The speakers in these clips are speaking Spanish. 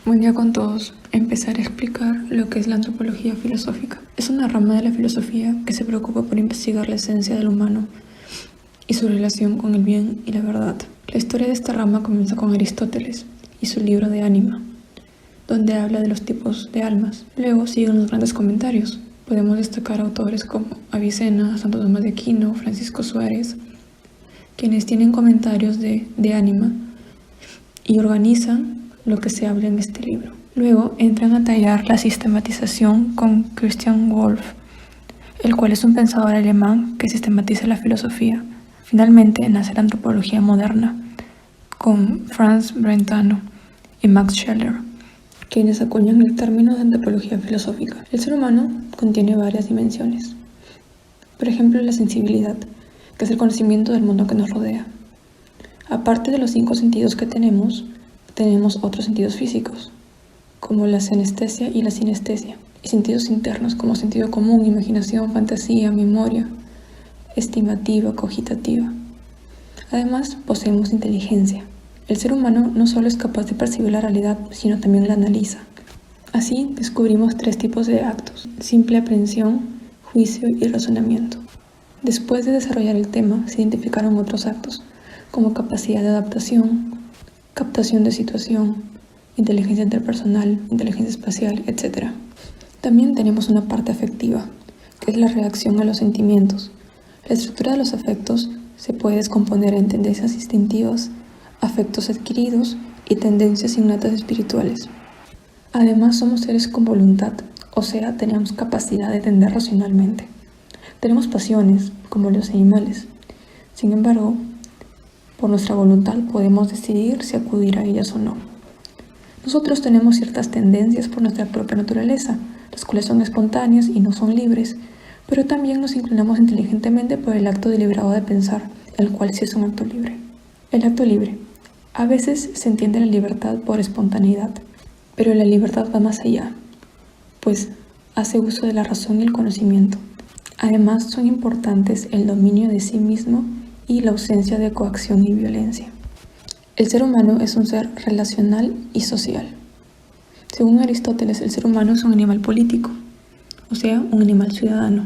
Buen día con todos. Empezaré a explicar lo que es la antropología filosófica. Es una rama de la filosofía que se preocupa por investigar la esencia del humano y su relación con el bien y la verdad. La historia de esta rama comienza con Aristóteles y su libro de Ánima, donde habla de los tipos de almas. Luego siguen los grandes comentarios. Podemos destacar autores como Avicena, Santo Tomás de Aquino, Francisco Suárez, quienes tienen comentarios de Ánima y organizan lo que se habla en este libro. Luego entran a tallar la sistematización con Christian Wolff, el cual es un pensador alemán que sistematiza la filosofía. Finalmente nace la antropología moderna, con Franz Brentano y Max Scheler, quienes acuñan el término de antropología filosófica. El ser humano contiene varias dimensiones. Por ejemplo, la sensibilidad, que es el conocimiento del mundo que nos rodea. Aparte de los 5 sentidos que tenemos otros sentidos físicos, como la senestesia y la sinestesia, y sentidos internos como sentido común, imaginación, fantasía, memoria, estimativa, cogitativa. Además, poseemos inteligencia. El ser humano no solo es capaz de percibir la realidad, sino también la analiza. Así, descubrimos 3 tipos de actos: simple aprehensión, juicio y razonamiento. Después de desarrollar el tema, se identificaron otros actos, como capacidad de adaptación, captación de situación, inteligencia interpersonal, inteligencia espacial, etc. También tenemos una parte afectiva, que es la reacción a los sentimientos. La estructura de los afectos se puede descomponer en tendencias instintivas, afectos adquiridos y tendencias innatas espirituales. Además, somos seres con voluntad, o sea, tenemos capacidad de entender racionalmente. Tenemos pasiones, como los animales. Sin embargo, por nuestra voluntad podemos decidir si acudir a ellas o no. Nosotros tenemos ciertas tendencias por nuestra propia naturaleza, las cuales son espontáneas y no son libres, pero también nos inclinamos inteligentemente por el acto deliberado de pensar, el cual sí es un acto libre. El acto libre. A veces se entiende la libertad por espontaneidad, pero la libertad va más allá, pues hace uso de la razón y el conocimiento. Además, son importantes el dominio de sí mismo y la ausencia de coacción y violencia. El ser humano es un ser relacional y social. Según Aristóteles, el ser humano es un animal político, o sea, un animal ciudadano,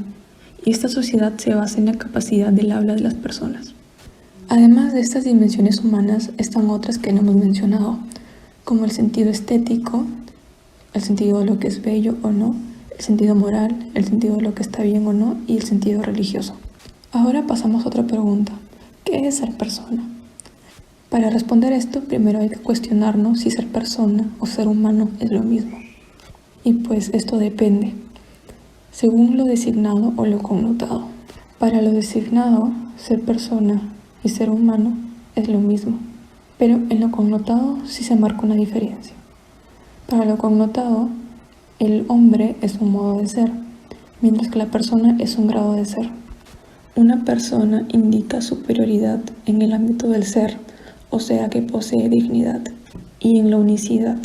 y esta sociedad se basa en la capacidad del habla de las personas. Además de estas dimensiones humanas, están otras que no hemos mencionado, como el sentido estético, el sentido de lo que es bello o no, el sentido moral, el sentido de lo que está bien o no, y el sentido religioso. Ahora pasamos a otra pregunta. ¿Qué es ser persona? Para responder esto, primero hay que cuestionarnos si ser persona o ser humano es lo mismo. Y pues esto depende, según lo designado o lo connotado. Para lo designado, ser persona y ser humano es lo mismo, pero en lo connotado sí se marca una diferencia. Para lo connotado, el hombre es un modo de ser, mientras que la persona es un grado de ser. Una persona indica superioridad en el ámbito del ser, o sea que posee dignidad, y en la unicidad,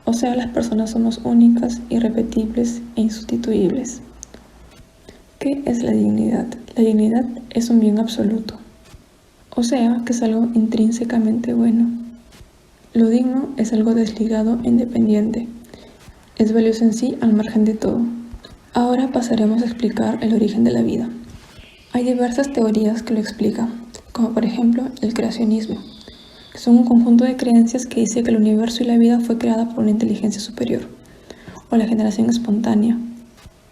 o sea las personas somos únicas, irrepetibles e insustituibles. ¿Qué es la dignidad? La dignidad es un bien absoluto, o sea que es algo intrínsecamente bueno. Lo digno es algo desligado e independiente, es valioso en sí al margen de todo. Ahora pasaremos a explicar el origen de la vida. Hay diversas teorías que lo explican, como por ejemplo el creacionismo, que son un conjunto de creencias que dice que el universo y la vida fue creada por una inteligencia superior, o la generación espontánea,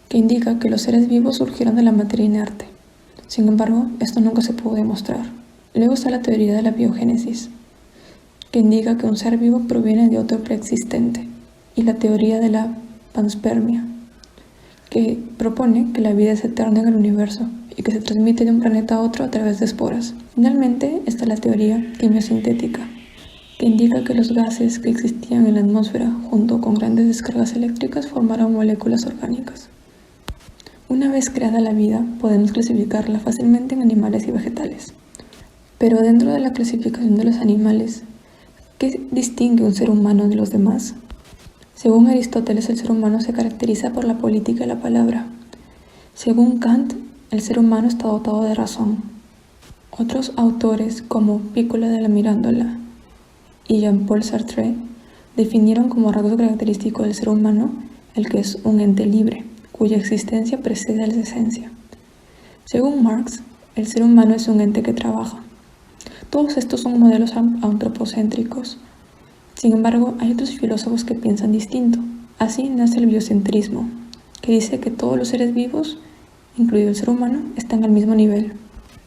que indica que los seres vivos surgieron de la materia inerte. Sin embargo, esto nunca se pudo demostrar. Luego está la teoría de la biogénesis, que indica que un ser vivo proviene de otro preexistente, y la teoría de la panspermia, que propone que la vida es eterna en el universo y que se transmite de un planeta a otro a través de esporas. Finalmente está la teoría quimiosintética, que indica que los gases que existían en la atmósfera junto con grandes descargas eléctricas formaron moléculas orgánicas. Una vez creada la vida, podemos clasificarla fácilmente en animales y vegetales. Pero dentro de la clasificación de los animales, ¿qué distingue un ser humano de los demás? Según Aristóteles, el ser humano se caracteriza por la política y la palabra. Según Kant, el ser humano está dotado de razón. Otros autores, como Pícola de la Mirandola y Jean-Paul Sartre, Definieron como rasgo característico del ser humano el que es un ente libre, cuya existencia precede a la esencia. Según Marx, el ser humano es un ente que trabaja. Todos estos son modelos antropocéntricos. Sin embargo, hay otros filósofos que piensan distinto. Así nace el biocentrismo, que dice que todos los seres vivos, incluido el ser humano, están al mismo nivel.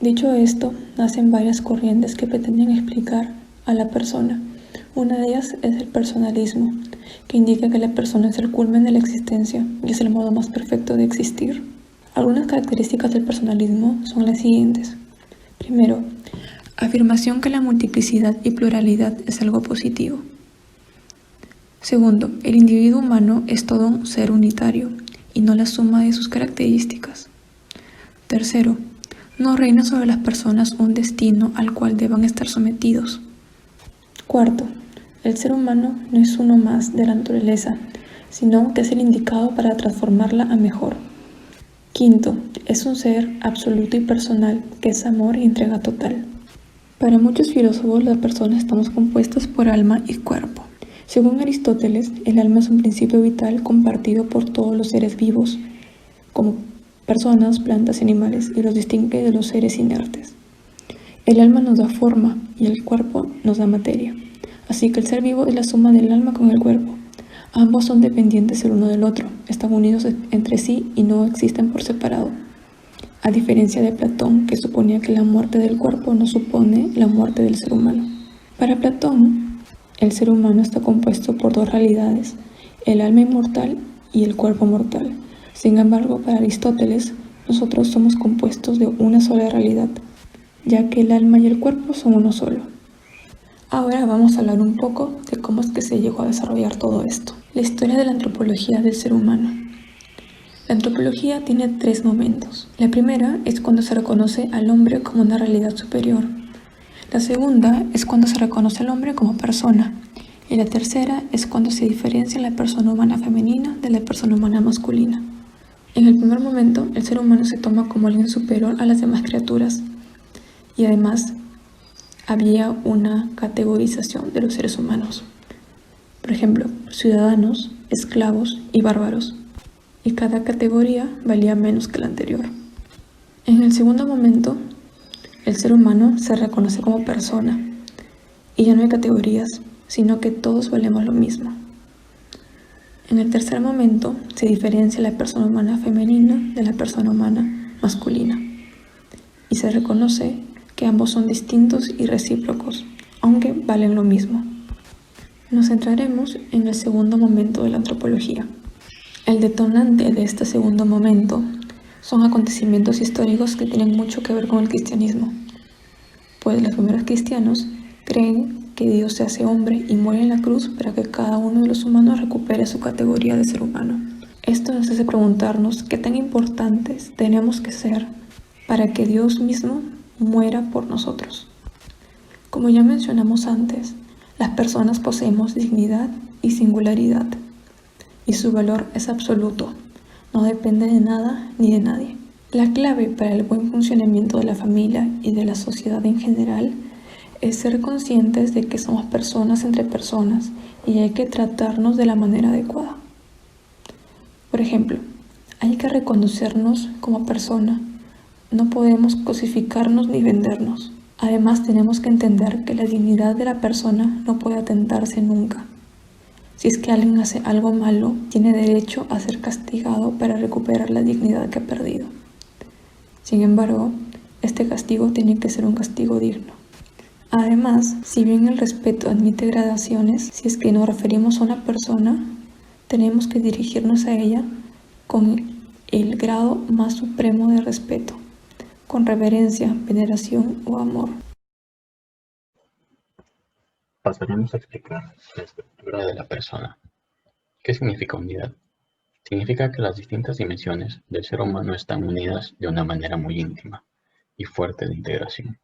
Dicho esto, nacen varias corrientes que pretenden explicar a la persona. Una de ellas es el personalismo, que indica que la persona es el culmen de la existencia y es el modo más perfecto de existir. Algunas características del personalismo son las siguientes. Primero, afirmación que la multiplicidad y pluralidad es algo positivo. Segundo, el individuo humano es todo un ser unitario y no la suma de sus características. Tercero, no reina sobre las personas un destino al cual deban estar sometidos. Cuarto, el ser humano no es uno más de la naturaleza, sino que es el indicado para transformarla a mejor. Quinto, es un ser absoluto y personal, que es amor y entrega total. Para muchos filósofos, las personas estamos compuestas por alma y cuerpo. Según Aristóteles, el alma es un principio vital compartido por todos los seres vivos, como personas, plantas y animales, y los distingue de los seres inertes. El alma nos da forma y el cuerpo nos da materia. Así que el ser vivo es la suma del alma con el cuerpo. Ambos son dependientes el uno del otro, están unidos entre sí y no existen por separado. A diferencia de Platón, que suponía que la muerte del cuerpo no supone la muerte del ser humano. Para Platón, el ser humano está compuesto por dos realidades, el alma inmortal y el cuerpo mortal. Sin embargo, para Aristóteles, nosotros somos compuestos de una sola realidad, ya que el alma y el cuerpo son uno solo. Ahora vamos a hablar un poco de cómo es que se llegó a desarrollar todo esto. La historia de la antropología del ser humano. La antropología tiene 3 momentos. La primera es cuando se reconoce al hombre como una realidad superior. La segunda es cuando se reconoce al hombre como persona. Y la tercera es cuando se diferencia la persona humana femenina de la persona humana masculina. En el primer momento, el ser humano se toma como alguien superior a las demás criaturas. Y además, había una categorización de los seres humanos. Por ejemplo, ciudadanos, esclavos y bárbaros. Y cada categoría valía menos que la anterior. En el segundo momento, el ser humano se reconoce como persona, y ya no hay categorías, sino que todos valemos lo mismo. En el tercer momento, se diferencia la persona humana femenina de la persona humana masculina, y se reconoce que ambos son distintos y recíprocos, aunque valen lo mismo. Nos centraremos en el segundo momento de la antropología. El detonante de este segundo momento son acontecimientos históricos que tienen mucho que ver con el cristianismo, pues los primeros cristianos creen que Dios se hace hombre y muere en la cruz para que cada uno de los humanos recupere su categoría de ser humano. Esto nos hace preguntarnos qué tan importantes tenemos que ser para que Dios mismo muera por nosotros. Como ya mencionamos antes, las personas poseemos dignidad y singularidad, y su valor es absoluto, no depende de nada ni de nadie. La clave para el buen funcionamiento de la familia y de la sociedad en general es ser conscientes de que somos personas entre personas y hay que tratarnos de la manera adecuada. Por ejemplo, hay que reconocernos como persona, no podemos cosificarnos ni vendernos. Además, tenemos que entender que la dignidad de la persona no puede atentarse nunca. Si es que alguien hace algo malo, tiene derecho a ser castigado para recuperar la dignidad que ha perdido. Sin embargo, este castigo tiene que ser un castigo digno. Además, si bien el respeto admite gradaciones, si es que nos referimos a una persona, tenemos que dirigirnos a ella con el grado más supremo de respeto, con reverencia, veneración o amor. Pasaremos a explicar la estructura de la persona. ¿Qué significa unidad? Significa que las distintas dimensiones del ser humano están unidas de una manera muy íntima y fuerte de integración.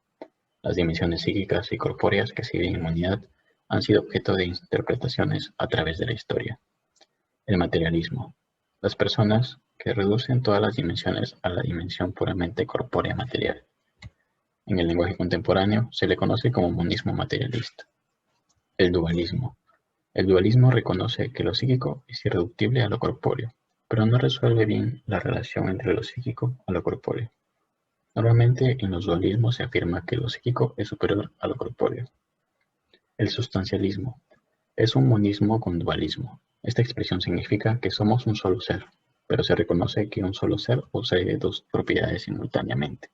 Las dimensiones psíquicas y corpóreas que se viven en unidad han sido objeto de interpretaciones a través de la historia. El materialismo. Las personas que reducen todas las dimensiones a la dimensión puramente corpórea material. En el lenguaje contemporáneo se le conoce como monismo materialista. El dualismo. El dualismo reconoce que lo psíquico es irreductible a lo corpóreo, pero no resuelve bien la relación entre lo psíquico a lo corpóreo. Normalmente en los dualismos se afirma que lo psíquico es superior a lo corpóreo. El sustancialismo es un monismo con dualismo. Esta expresión significa que somos un solo ser, pero se reconoce que un solo ser posee dos propiedades simultáneamente,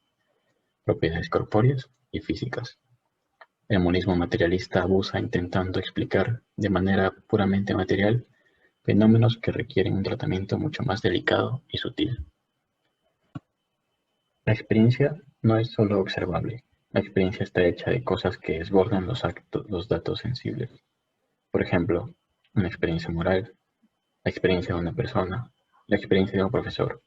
propiedades corpóreas y físicas. El monismo materialista abusa intentando explicar de manera puramente material fenómenos que requieren un tratamiento mucho más delicado y sutil. La experiencia no es solo observable. La experiencia está hecha de cosas que desbordan los datos sensibles. Por ejemplo, una experiencia moral, la experiencia de una persona, la experiencia de un profesor.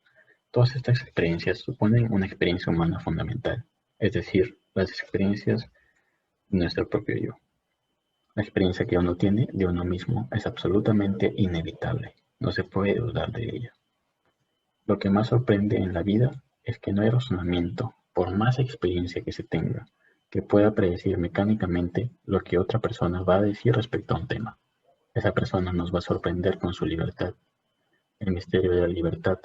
Todas estas experiencias suponen una experiencia humana fundamental, es decir, las experiencias de nuestro propio yo. La experiencia que uno tiene de uno mismo es absolutamente inevitable, no se puede dudar de ella. Lo que más sorprende en la vida es que no hay razonamiento, por más experiencia que se tenga, que pueda predecir mecánicamente lo que otra persona va a decir respecto a un tema. Esa persona nos va a sorprender con su libertad. El misterio de la libertad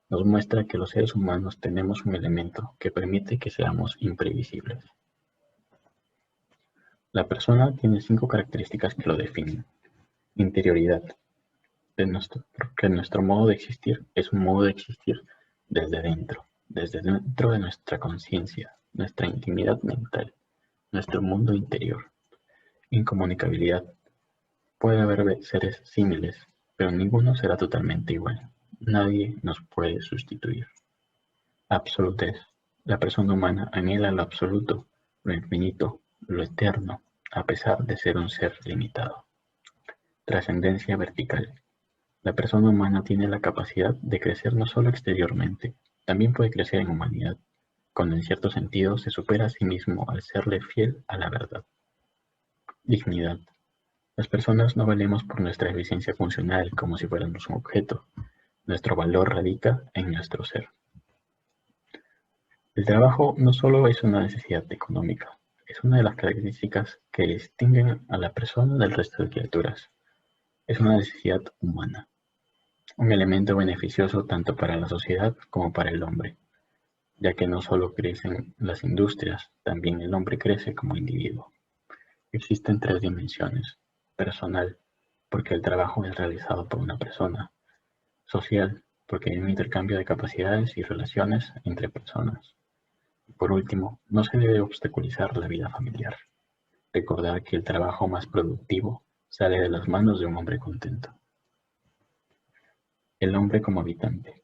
nos muestra que los seres humanos tenemos un elemento que permite que seamos imprevisibles. La persona tiene 5 características que lo definen. Interioridad, porque nuestro modo de existir es un modo de existir desde dentro de nuestra conciencia, nuestra intimidad mental, nuestro mundo interior. Incomunicabilidad. Puede haber seres símiles, pero ninguno será totalmente igual. Nadie nos puede sustituir. Absolutez. La persona humana anhela lo absoluto, lo infinito, lo eterno, a pesar de ser un ser limitado. Trascendencia vertical. La persona humana tiene la capacidad de crecer no solo exteriormente, también puede crecer en humanidad, cuando en cierto sentido se supera a sí mismo al serle fiel a la verdad. Dignidad. Las personas no valemos por nuestra eficiencia funcional como si fuéramos un objeto. Nuestro valor radica en nuestro ser. El trabajo no solo es una necesidad económica, es una de las características que distinguen a la persona del resto de criaturas. Es una necesidad humana, un elemento beneficioso tanto para la sociedad como para el hombre, ya que no solo crecen las industrias, también el hombre crece como individuo. Existen 3 dimensiones: personal, porque el trabajo es realizado por una persona; social, porque hay un intercambio de capacidades y relaciones entre personas; y por último, no se debe obstaculizar la vida familiar. Recordar que el trabajo más productivo sale de las manos de un hombre contento. El hombre como habitante.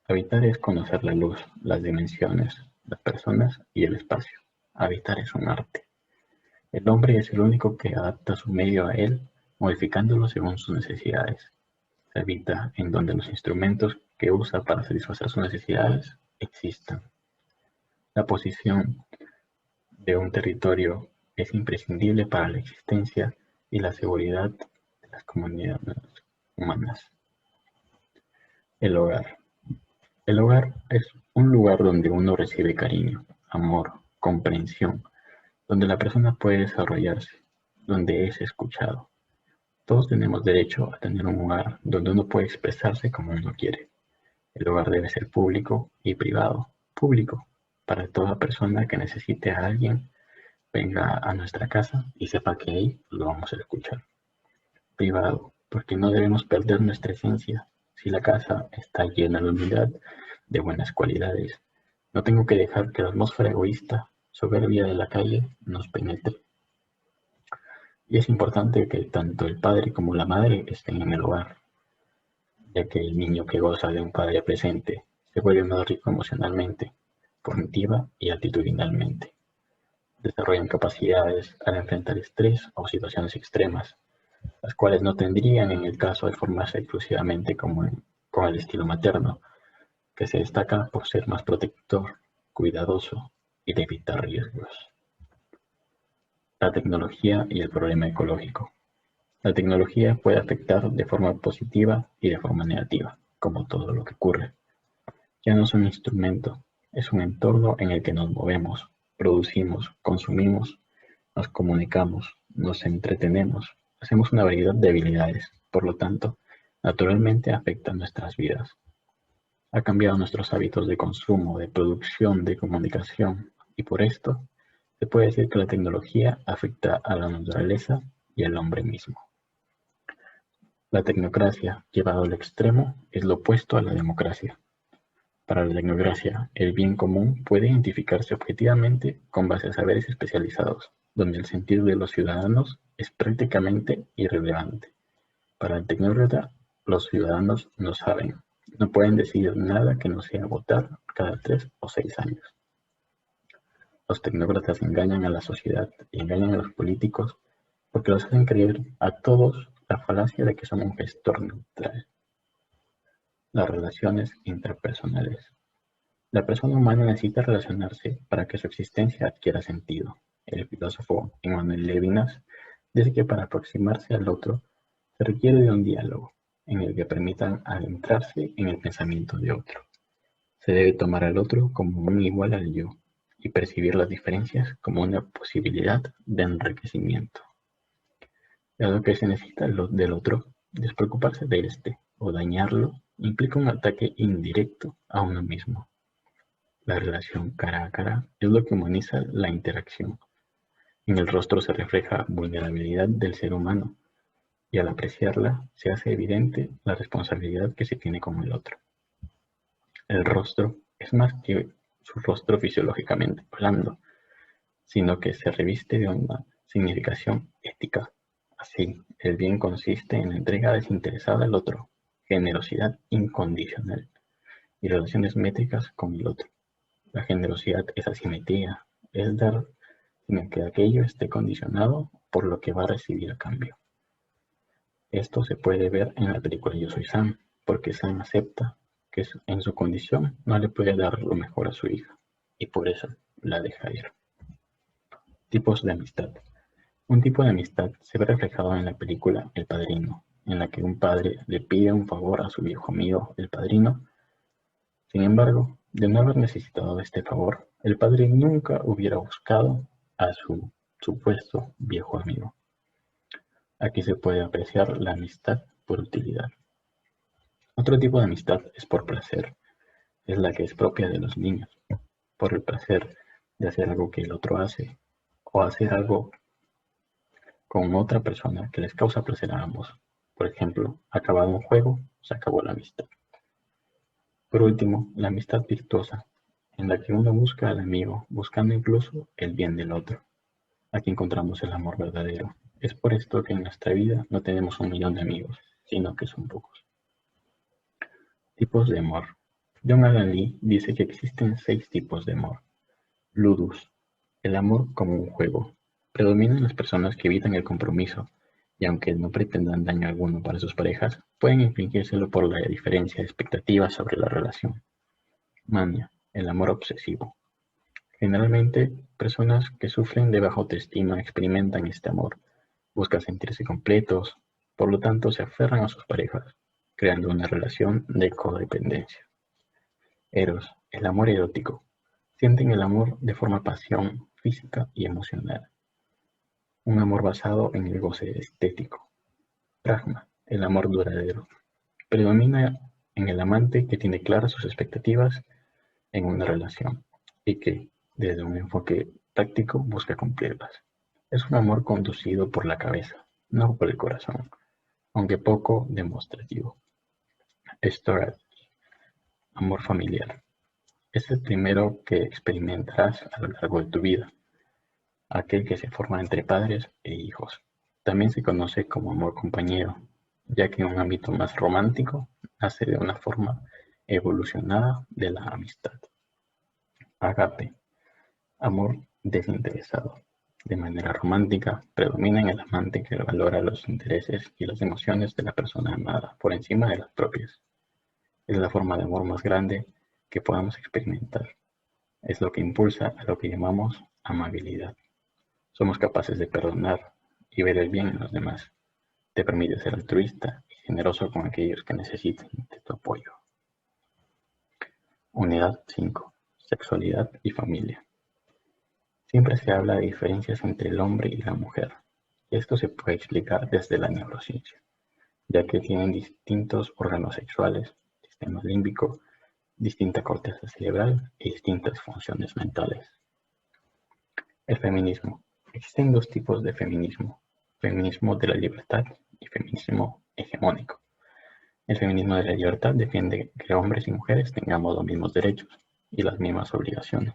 Habitar es conocer la luz, las dimensiones, las personas y el espacio. Habitar es un arte. El hombre es el único que adapta su medio a él, modificándolo según sus necesidades. Se habita en donde los instrumentos que usa para satisfacer sus necesidades existan. La posición de un territorio es imprescindible para la existencia y la seguridad de las comunidades humanas. El hogar. El hogar es un lugar donde uno recibe cariño, amor, comprensión, donde la persona puede desarrollarse, donde es escuchado. Todos tenemos derecho a tener un hogar donde uno puede expresarse como uno quiere. El hogar debe ser público y privado. Público, para toda persona que necesite a alguien venga a nuestra casa y sepa que ahí lo vamos a escuchar. Privado, porque no debemos perder nuestra esencia. Si la casa está llena de humildad, de buenas cualidades, no tengo que dejar que la atmósfera egoísta, soberbia de la calle nos penetre. Y es importante que tanto el padre como la madre estén en el hogar, ya que el niño que goza de un padre presente se vuelve más rico emocionalmente, cognitiva y actitudinalmente. Desarrollan capacidades al enfrentar estrés o situaciones extremas, las cuales no tendrían en el caso de formarse exclusivamente con el estilo materno, que se destaca por ser más protector, cuidadoso y de evitar riesgos. La tecnología y el problema ecológico. La tecnología puede afectar de forma positiva y de forma negativa, como todo lo que ocurre. Ya no es un instrumento, es un entorno en el que nos movemos, producimos, consumimos, nos comunicamos, nos entretenemos, hacemos una variedad de habilidades, por lo tanto, naturalmente afecta nuestras vidas. Ha cambiado nuestros hábitos de consumo, de producción, de comunicación, y por esto se puede decir que la tecnología afecta a la naturaleza y al hombre mismo. La tecnocracia, llevada al extremo, es lo opuesto a la democracia. Para la tecnocracia, el bien común puede identificarse objetivamente con base a saberes especializados, donde el sentir de los ciudadanos es prácticamente irrelevante. Para el tecnócrata, los ciudadanos no saben, no pueden decidir nada que no sea votar cada 3 o 6 años. Los tecnócratas engañan a la sociedad y engañan a los políticos porque los hacen creer a todos la falacia de que son un gestor neutral. Las relaciones interpersonales. La persona humana necesita relacionarse para que su existencia adquiera sentido. El filósofo Emmanuel Levinas dice que para aproximarse al otro se requiere de un diálogo en el que permitan adentrarse en el pensamiento de otro. Se debe tomar al otro como un igual al yo y percibir las diferencias como una posibilidad de enriquecimiento. Dado que se necesita del otro, despreocuparse de este o dañarlo implica un ataque indirecto a uno mismo. La relación cara a cara es lo que humaniza la interacción. En el rostro se refleja vulnerabilidad del ser humano y al apreciarla se hace evidente la responsabilidad que se tiene con el otro. El rostro es más que su rostro fisiológicamente hablando, sino que se reviste de una significación ética. Así, el bien consiste en la entrega desinteresada al otro, generosidad incondicional y relaciones métricas con el otro. La generosidad es asimetría, es dar sin que aquello esté condicionado por lo que va a recibir a cambio. Esto se puede ver en la película Yo soy Sam, porque Sam acepta que en su condición no le puede dar lo mejor a su hija, y por eso la deja ir. Tipos de amistad. Un tipo de amistad se ve reflejado en la película El Padrino, en la que un padre le pide un favor a su viejo amigo, el padrino. Sin embargo, de no haber necesitado de este favor, el padre nunca hubiera buscado a su supuesto viejo amigo. Aquí se puede apreciar la amistad por utilidad. Otro tipo de amistad es por placer, es la que es propia de los niños, por el placer de hacer algo que el otro hace, o hacer algo con otra persona que les causa placer a ambos. Por ejemplo, acabado un juego, se acabó la amistad. Por último, la amistad virtuosa, en la que uno busca al amigo, buscando incluso el bien del otro. Aquí encontramos el amor verdadero. Es por esto que en nuestra vida no tenemos 1 millón de amigos, sino que son pocos. Tipos de amor. John Alan Lee dice que existen 6 tipos de amor. Ludus, el amor como un juego. Predominan las personas que evitan el compromiso, y aunque no pretendan daño alguno para sus parejas, pueden infligírselo por la diferencia de expectativas sobre la relación. Mania, el amor obsesivo. Generalmente, personas que sufren de baja autoestima experimentan este amor, buscan sentirse completos, por lo tanto se aferran a sus parejas, creando una relación de codependencia. Eros, el amor erótico. Sienten el amor de forma pasión física y emocional. Un amor basado en el goce estético. Pragma, el amor duradero. Predomina en el amante que tiene claras sus expectativas en una relación y que, desde un enfoque práctico, busca cumplirlas. Es un amor conducido por la cabeza, no por el corazón, aunque poco demostrativo. Storage, amor familiar. Es el primero que experimentarás a lo largo de tu vida, aquel que se forma entre padres e hijos. También se conoce como amor compañero, ya que en un ámbito más romántico nace de una forma evolucionada de la amistad. Agape, amor desinteresado. De manera romántica, predomina en el amante que valora los intereses y las emociones de la persona amada por encima de las propias. Es la forma de amor más grande que podamos experimentar. Es lo que impulsa a lo que llamamos amabilidad. Somos capaces de perdonar y ver el bien en los demás. Te permite ser altruista y generoso con aquellos que necesiten de tu apoyo. Unidad 5. Sexualidad y familia. Siempre se habla de diferencias entre el hombre y la mujer. Esto se puede explicar desde la neurociencia, ya que tienen distintos órganos sexuales, sistema límbico, distinta corteza cerebral y distintas funciones mentales. El feminismo. Existen dos tipos de feminismo: feminismo de la libertad y feminismo hegemónico. El feminismo de la libertad defiende que hombres y mujeres tengamos los mismos derechos y las mismas obligaciones.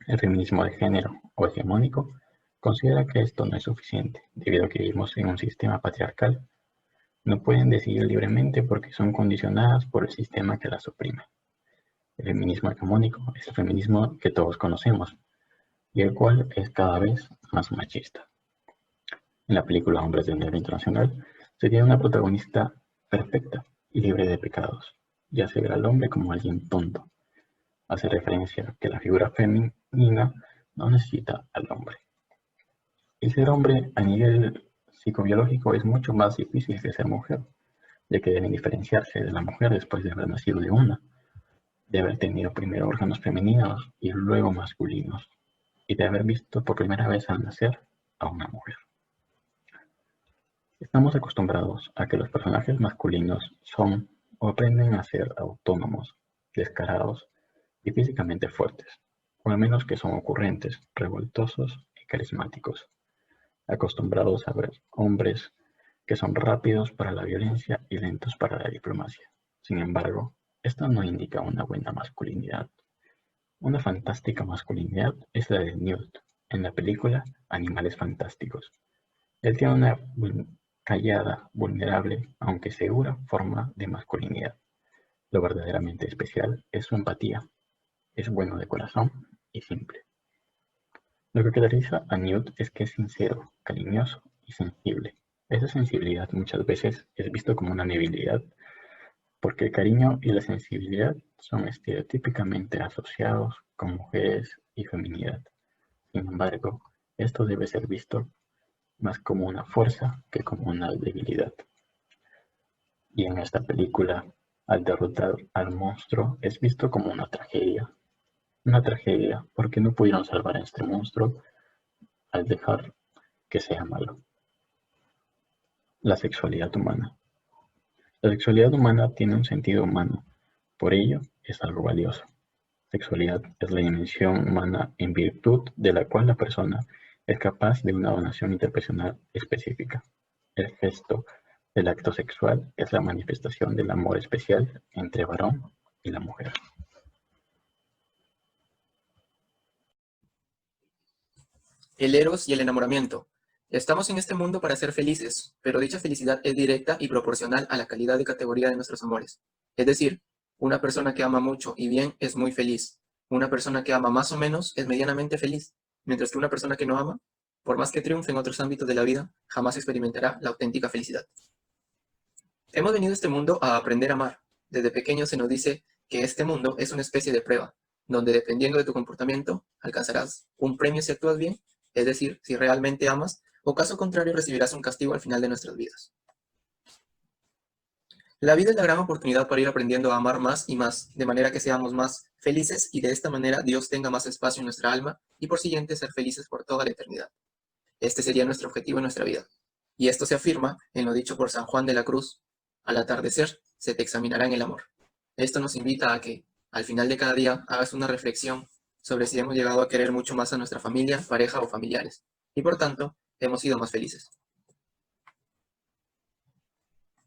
El feminismo de género o hegemónico considera que esto no es suficiente, debido a que vivimos en un sistema patriarcal. No pueden decidir libremente porque son condicionadas por el sistema que las oprime. El feminismo hegemónico es el feminismo que todos conocemos y el cual es cada vez más machista. En la película Hombres de Negro Internacional se tiene una protagonista perfecta y libre de pecados, y hace ver al hombre como alguien tonto. Hace referencia a que la figura femenina no necesita al hombre. Y ser hombre a nivel psicobiológico es mucho más difícil que ser mujer, ya que deben diferenciarse de la mujer después de haber nacido de una, de haber tenido primero órganos femeninos y luego masculinos, y de haber visto por primera vez al nacer a una mujer. Estamos acostumbrados a que los personajes masculinos son o aprenden a ser autónomos, descarados y físicamente fuertes, o al menos que son ocurrentes, revoltosos y carismáticos. Acostumbrados a ver hombres que son rápidos para la violencia y lentos para la diplomacia. Sin embargo, esto no indica una buena masculinidad. Una fantástica masculinidad es la de Newt en la película Animales Fantásticos. Él tiene una callada, vulnerable, aunque segura forma de masculinidad. Lo verdaderamente especial es su empatía. Es bueno de corazón y simple. Lo que caracteriza a Newt es que es sincero, cariñoso y sensible. Esa sensibilidad muchas veces es visto como una debilidad, porque el cariño y la sensibilidad son estereotípicamente asociados con mujeres y feminidad. Sin embargo, esto debe ser visto más como una fuerza que como una debilidad. Y en esta película, al derrotar al monstruo, es visto como una tragedia. Una tragedia porque no pudieron salvar a este monstruo al dejar que sea malo. La sexualidad humana. La sexualidad humana tiene un sentido humano, por ello es algo valioso. Sexualidad es la dimensión humana en virtud de la cual la persona es capaz de una donación interpersonal específica. El gesto del acto sexual es la manifestación del amor especial entre varón y la mujer. El eros y el enamoramiento. Estamos en este mundo para ser felices, pero dicha felicidad es directa y proporcional a la calidad y categoría de nuestros amores. Es decir, una persona que ama mucho y bien es muy feliz. Una persona que ama más o menos es medianamente feliz, mientras que una persona que no ama, por más que triunfe en otros ámbitos de la vida, jamás experimentará la auténtica felicidad. Hemos venido a este mundo a aprender a amar. Desde pequeño se nos dice que este mundo es una especie de prueba, donde dependiendo de tu comportamiento, alcanzarás un premio si actúas bien, es decir, si realmente amas, o caso contrario recibirás un castigo al final de nuestras vidas. La vida es la gran oportunidad para ir aprendiendo a amar más y más, de manera que seamos más felices y de esta manera Dios tenga más espacio en nuestra alma y por siguiente ser felices por toda la eternidad. Este sería nuestro objetivo en nuestra vida. Y esto se afirma en lo dicho por San Juan de la Cruz: al atardecer se te examinará en el amor. Esto nos invita a que, al final de cada día, hagas una reflexión sobre si hemos llegado a querer mucho más a nuestra familia, pareja o familiares, y por tanto, hemos sido más felices.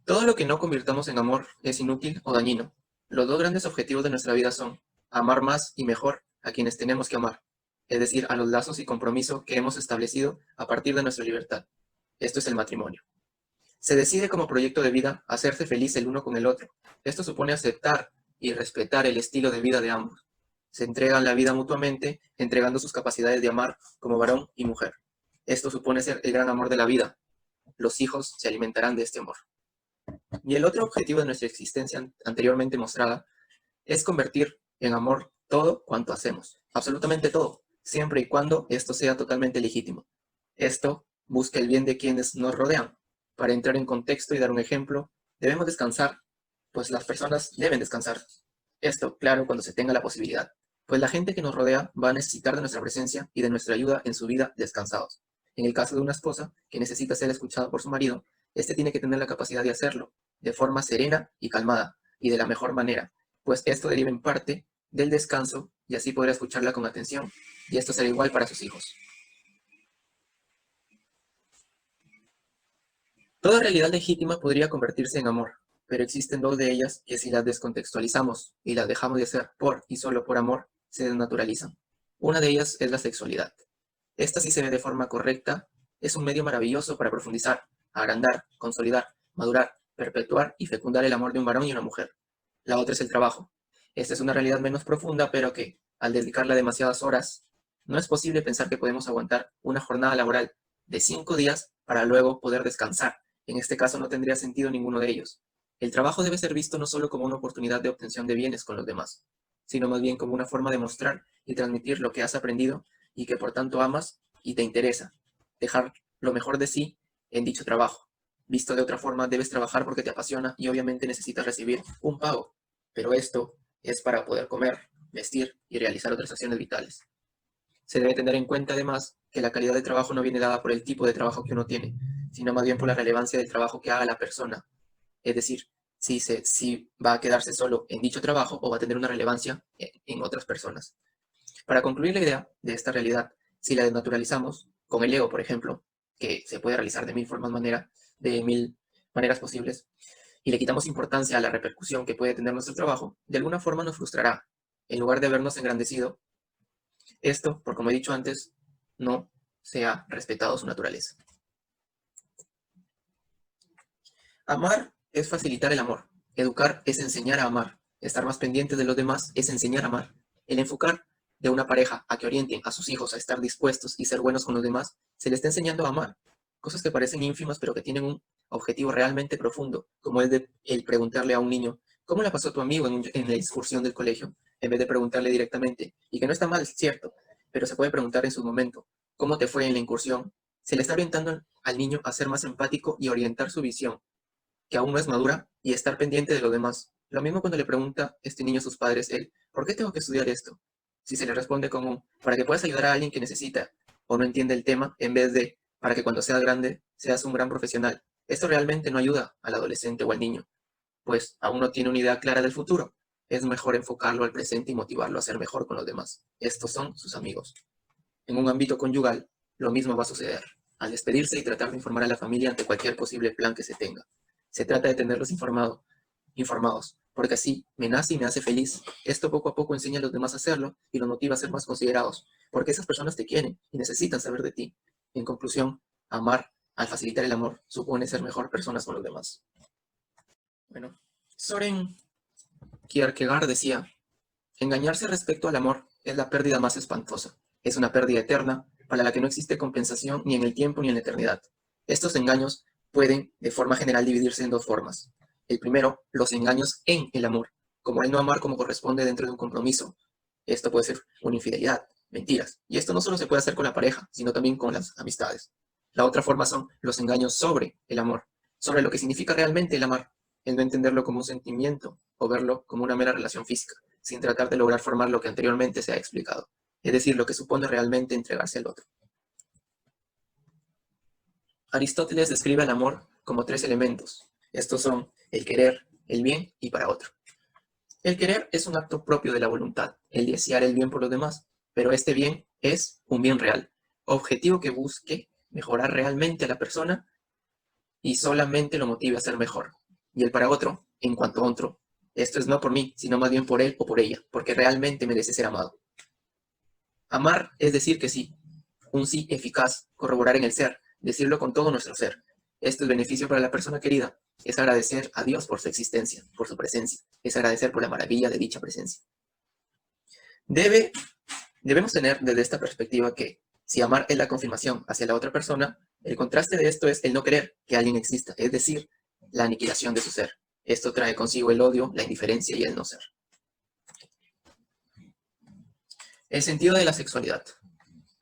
Todo lo que no convirtamos en amor es inútil o dañino. Los dos grandes objetivos de nuestra vida son amar más y mejor a quienes tenemos que amar, es decir, a los lazos y compromiso que hemos establecido a partir de nuestra libertad. Esto es el matrimonio. Se decide como proyecto de vida hacerse feliz el uno con el otro. Esto supone aceptar y respetar el estilo de vida de ambos. Se entregan la vida mutuamente, entregando sus capacidades de amar como varón y mujer. Esto supone ser el gran amor de la vida. Los hijos se alimentarán de este amor. Y el otro objetivo de nuestra existencia anteriormente mostrada es convertir en amor todo cuanto hacemos, absolutamente todo, siempre y cuando esto sea totalmente legítimo. Esto busca el bien de quienes nos rodean. Para entrar en contexto y dar un ejemplo, debemos descansar, pues las personas deben descansar. Esto, claro, cuando se tenga la posibilidad, pues la gente que nos rodea va a necesitar de nuestra presencia y de nuestra ayuda en su vida descansados. En el caso de una esposa que necesita ser escuchada por su marido, este tiene que tener la capacidad de hacerlo de forma serena y calmada, y de la mejor manera, pues esto deriva en parte del descanso y así podrá escucharla con atención, y esto será igual para sus hijos. Toda realidad legítima podría convertirse en amor, pero existen dos de ellas que si las descontextualizamos y las dejamos de hacer por y solo por amor, se desnaturalizan. Una de ellas es la sexualidad. Esta, si se ve de forma correcta, es un medio maravilloso para profundizar, agrandar, consolidar, madurar, perpetuar y fecundar el amor de un varón y una mujer. La otra es el trabajo. Esta es una realidad menos profunda, pero que, al dedicarla demasiadas horas, no es posible pensar que podemos aguantar una jornada laboral de 5 días para luego poder descansar. En este caso no tendría sentido ninguno de ellos. El trabajo debe ser visto no solo como una oportunidad de obtención de bienes con los demás, sino más bien como una forma de mostrar y transmitir lo que has aprendido y que por tanto amas y te interesa. Dejar lo mejor de sí en dicho trabajo. Visto de otra forma, debes trabajar porque te apasiona y obviamente necesitas recibir un pago, pero esto es para poder comer, vestir y realizar otras acciones vitales. Se debe tener en cuenta además que la calidad de trabajo no viene dada por el tipo de trabajo que uno tiene, sino más bien por la relevancia del trabajo que haga la persona. Es decir, si va a quedarse solo en dicho trabajo o va a tener una relevancia en otras personas. Para concluir la idea de esta realidad, si la desnaturalizamos, con el ego, por ejemplo, que se puede realizar de mil maneras posibles, y le quitamos importancia a la repercusión que puede tener nuestro trabajo, de alguna forma nos frustrará. En lugar de vernos engrandecido, esto, por como he dicho antes, no se ha respetado su naturaleza. Amar es facilitar el amor. Educar es enseñar a amar. Estar más pendiente de los demás es enseñar a amar. El enfocar de una pareja a que orienten a sus hijos a estar dispuestos y ser buenos con los demás, se les está enseñando a amar. Cosas que parecen ínfimas pero que tienen un objetivo realmente profundo, como el preguntarle a un niño, ¿cómo la pasó tu amigo en la excursión del colegio? En vez de preguntarle directamente, y que no está mal, es cierto, pero se puede preguntar en su momento, ¿cómo te fue en la incursión? Se le está orientando al niño a ser más empático y orientar su visión, que aún no es madura, y estar pendiente de los demás. Lo mismo cuando le pregunta este niño a sus padres, ¿por qué tengo que estudiar esto? Si se le responde con para que puedas ayudar a alguien que necesita o no entiende el tema, en vez de, para que cuando seas grande, seas un gran profesional. Esto realmente no ayuda al adolescente o al niño, pues aún no tiene una idea clara del futuro. Es mejor enfocarlo al presente y motivarlo a ser mejor con los demás. Estos son sus amigos. En un ámbito conyugal, lo mismo va a suceder. Al despedirse y tratar de informar a la familia ante cualquier posible plan que se tenga. Se trata de tenerlos informados, porque así me nace y me hace feliz. Esto poco a poco enseña a los demás a hacerlo y los motiva a ser más considerados, porque esas personas te quieren y necesitan saber de ti. En conclusión, amar, al facilitar el amor, supone ser mejor personas con los demás. Bueno, Soren Kierkegaard decía, engañarse respecto al amor es la pérdida más espantosa. Es una pérdida eterna para la que no existe compensación ni en el tiempo ni en la eternidad. Estos engaños pueden, de forma general, dividirse en dos formas. El primero, los engaños en el amor, como el no amar como corresponde dentro de un compromiso. Esto puede ser una infidelidad, mentiras, y esto no solo se puede hacer con la pareja, sino también con las amistades. La otra forma son los engaños sobre el amor, sobre lo que significa realmente el amar, el no entenderlo como un sentimiento o verlo como una mera relación física, sin tratar de lograr formar lo que anteriormente se ha explicado, es decir, lo que supone realmente entregarse al otro. Aristóteles describe al amor como 3 elementos. Estos son el querer, el bien y para otro. El querer es un acto propio de la voluntad, el desear el bien por los demás, pero este bien es un bien real, objetivo que busque mejorar realmente a la persona y solamente lo motive a ser mejor. Y el para otro, en cuanto a otro, esto es no por mí, sino más bien por él o por ella, porque realmente merece ser amado. Amar es decir que sí, un sí eficaz, corroborar en el ser, decirlo con todo nuestro ser. Esto es beneficio para la persona querida, es agradecer a Dios por su existencia, por su presencia, es agradecer por la maravilla de dicha presencia. Debemos tener desde esta perspectiva que, si amar es la confirmación hacia la otra persona, el contraste de esto es el no querer que alguien exista, es decir, la aniquilación de su ser. Esto trae consigo el odio, la indiferencia y el no ser. El sentido de la sexualidad.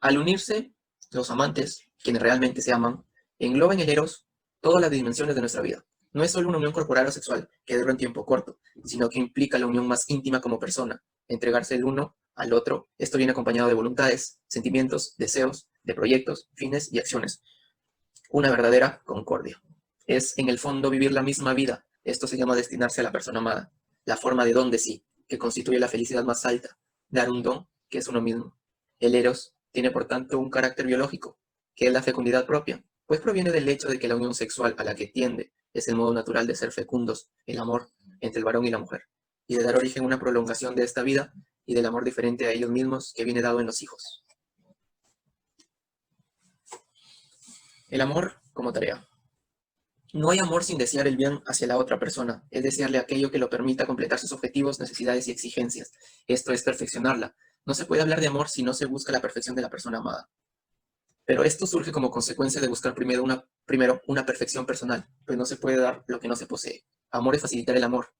Al unirse, los amantes, quienes realmente se aman, engloban en el eros todas las dimensiones de nuestra vida. No es solo una unión corporal o sexual que dura un tiempo corto, sino que implica la unión más íntima como persona, entregarse el uno al otro. Esto viene acompañado de voluntades, sentimientos, deseos, de proyectos, fines y acciones. Una verdadera concordia. Es, en el fondo, vivir la misma vida. Esto se llama destinarse a la persona amada. La forma de don de sí, que constituye la felicidad más alta. Dar un don, que es uno mismo. El eros tiene, por tanto, un carácter biológico, que es la fecundidad propia, pues proviene del hecho de que la unión sexual a la que tiende es el modo natural de ser fecundos, el amor entre el varón y la mujer, y de dar origen a una prolongación de esta vida y del amor diferente a ellos mismos que viene dado en los hijos. El amor como tarea. No hay amor sin desear el bien hacia la otra persona, es desearle aquello que lo permita completar sus objetivos, necesidades y exigencias. Esto es perfeccionarla. No se puede hablar de amor si no se busca la perfección de la persona amada. Pero esto surge como consecuencia de buscar primero una perfección personal, pues no se puede dar lo que no se posee. Amor es facilitar el amor.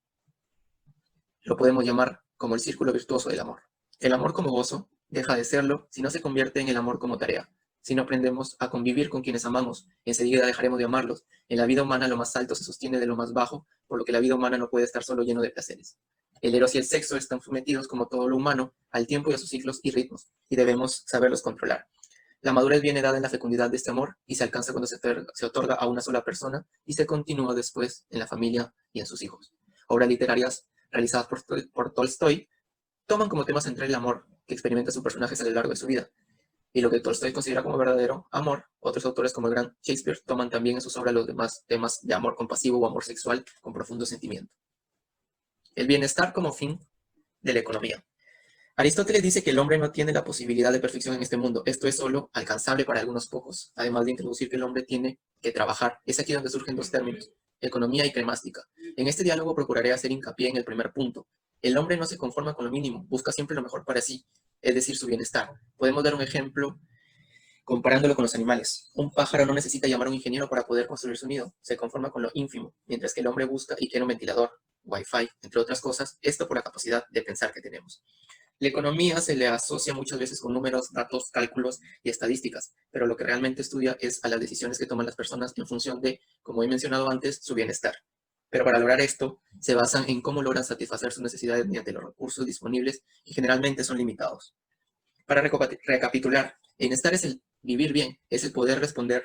Lo podemos llamar como el círculo virtuoso del amor. El amor como gozo deja de serlo si no se convierte en el amor como tarea. Si no aprendemos a convivir con quienes amamos, enseguida dejaremos de amarlos. En la vida humana lo más alto se sostiene de lo más bajo, por lo que la vida humana no puede estar solo lleno de placeres. El eros y el sexo están sometidos, como todo lo humano, al tiempo y a sus ciclos y ritmos, y debemos saberlos controlar. La madurez viene dada en la fecundidad de este amor y se alcanza cuando se otorga a una sola persona y se continúa después en la familia y en sus hijos. Obras literarias realizadas por Tolstoy toman como tema central el amor que experimenta sus personajes a lo largo de su vida. Y lo que Tolstoy considera como verdadero amor, otros autores como el gran Shakespeare toman también en sus obras los demás temas de amor compasivo o amor sexual con profundo sentimiento. El bienestar como fin de la economía. Aristóteles dice que el hombre no tiene la posibilidad de perfección en este mundo. Esto es solo alcanzable para algunos pocos, además de introducir que el hombre tiene que trabajar. Es aquí donde surgen dos términos, economía y cremástica. En este diálogo procuraré hacer hincapié en el primer punto. El hombre no se conforma con lo mínimo, busca siempre lo mejor para sí, es decir, su bienestar. Podemos dar un ejemplo comparándolo con los animales. Un pájaro no necesita llamar a un ingeniero para poder construir su nido, se conforma con lo ínfimo, mientras que el hombre busca y quiere un ventilador, wifi, entre otras cosas, esto por la capacidad de pensar que tenemos. La economía se le asocia muchas veces con números, datos, cálculos y estadísticas, pero lo que realmente estudia es a las decisiones que toman las personas en función de, como he mencionado antes, su bienestar. Pero para lograr esto, se basan en cómo logran satisfacer sus necesidades mediante los recursos disponibles y generalmente son limitados. Para recapitular, el bienestar es el vivir bien, es el poder responder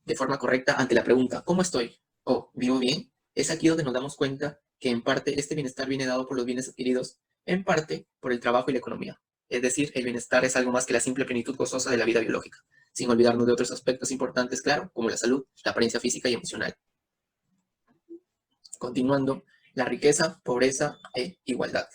de forma correcta ante la pregunta ¿cómo estoy? O ¿vivo bien? Es aquí donde nos damos cuenta que en parte este bienestar viene dado por los bienes adquiridos, en parte por el trabajo y la economía. Es decir, el bienestar es algo más que la simple plenitud gozosa de la vida biológica, sin olvidarnos de otros aspectos importantes, claro, como la salud, la apariencia física y emocional. Continuando, la riqueza, pobreza e igualdad.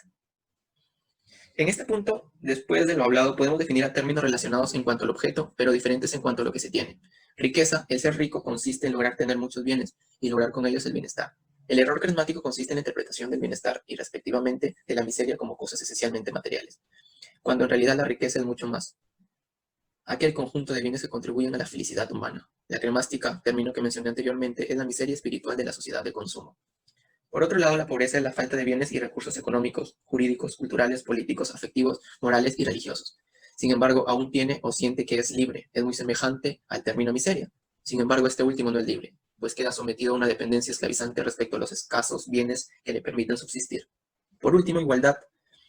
En este punto, después de lo hablado, podemos definir a términos relacionados en cuanto al objeto, pero diferentes en cuanto a lo que se tiene. Riqueza, el ser rico, consiste en lograr tener muchos bienes y lograr con ellos el bienestar. El error carismático consiste en la interpretación del bienestar y, respectivamente, de la miseria como cosas esencialmente materiales, cuando en realidad la riqueza es mucho más. Aquel conjunto de bienes que contribuyen a la felicidad humana. La cremástica, término que mencioné anteriormente, es la miseria espiritual de la sociedad de consumo. Por otro lado, la pobreza es la falta de bienes y recursos económicos, jurídicos, culturales, políticos, afectivos, morales y religiosos. Sin embargo, aún tiene o siente que es libre. Es muy semejante al término miseria. Sin embargo, este último no es libre, pues queda sometido a una dependencia esclavizante respecto a los escasos bienes que le permiten subsistir. Por último, igualdad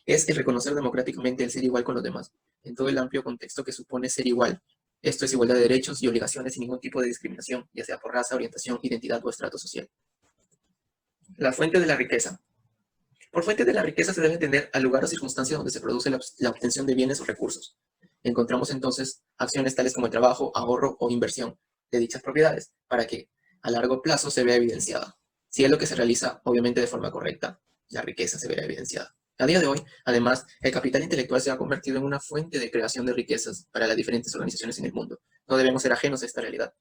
es el reconocer democráticamente el ser igual con los demás, en todo el amplio contexto que supone ser igual. Esto es igualdad de derechos y obligaciones sin ningún tipo de discriminación, ya sea por raza, orientación, identidad o estrato social. La fuente de la riqueza. Por fuente de la riqueza se debe entender al lugar o circunstancia donde se produce la obtención de bienes o recursos. Encontramos entonces acciones tales como el trabajo, ahorro o inversión de dichas propiedades, para que a largo plazo se vea evidenciada. Si es lo que se realiza, obviamente de forma correcta, la riqueza se verá evidenciada. A día de hoy, además, el capital intelectual se ha convertido en una fuente de creación de riquezas para las diferentes organizaciones en el mundo. No debemos ser ajenos a esta realidad.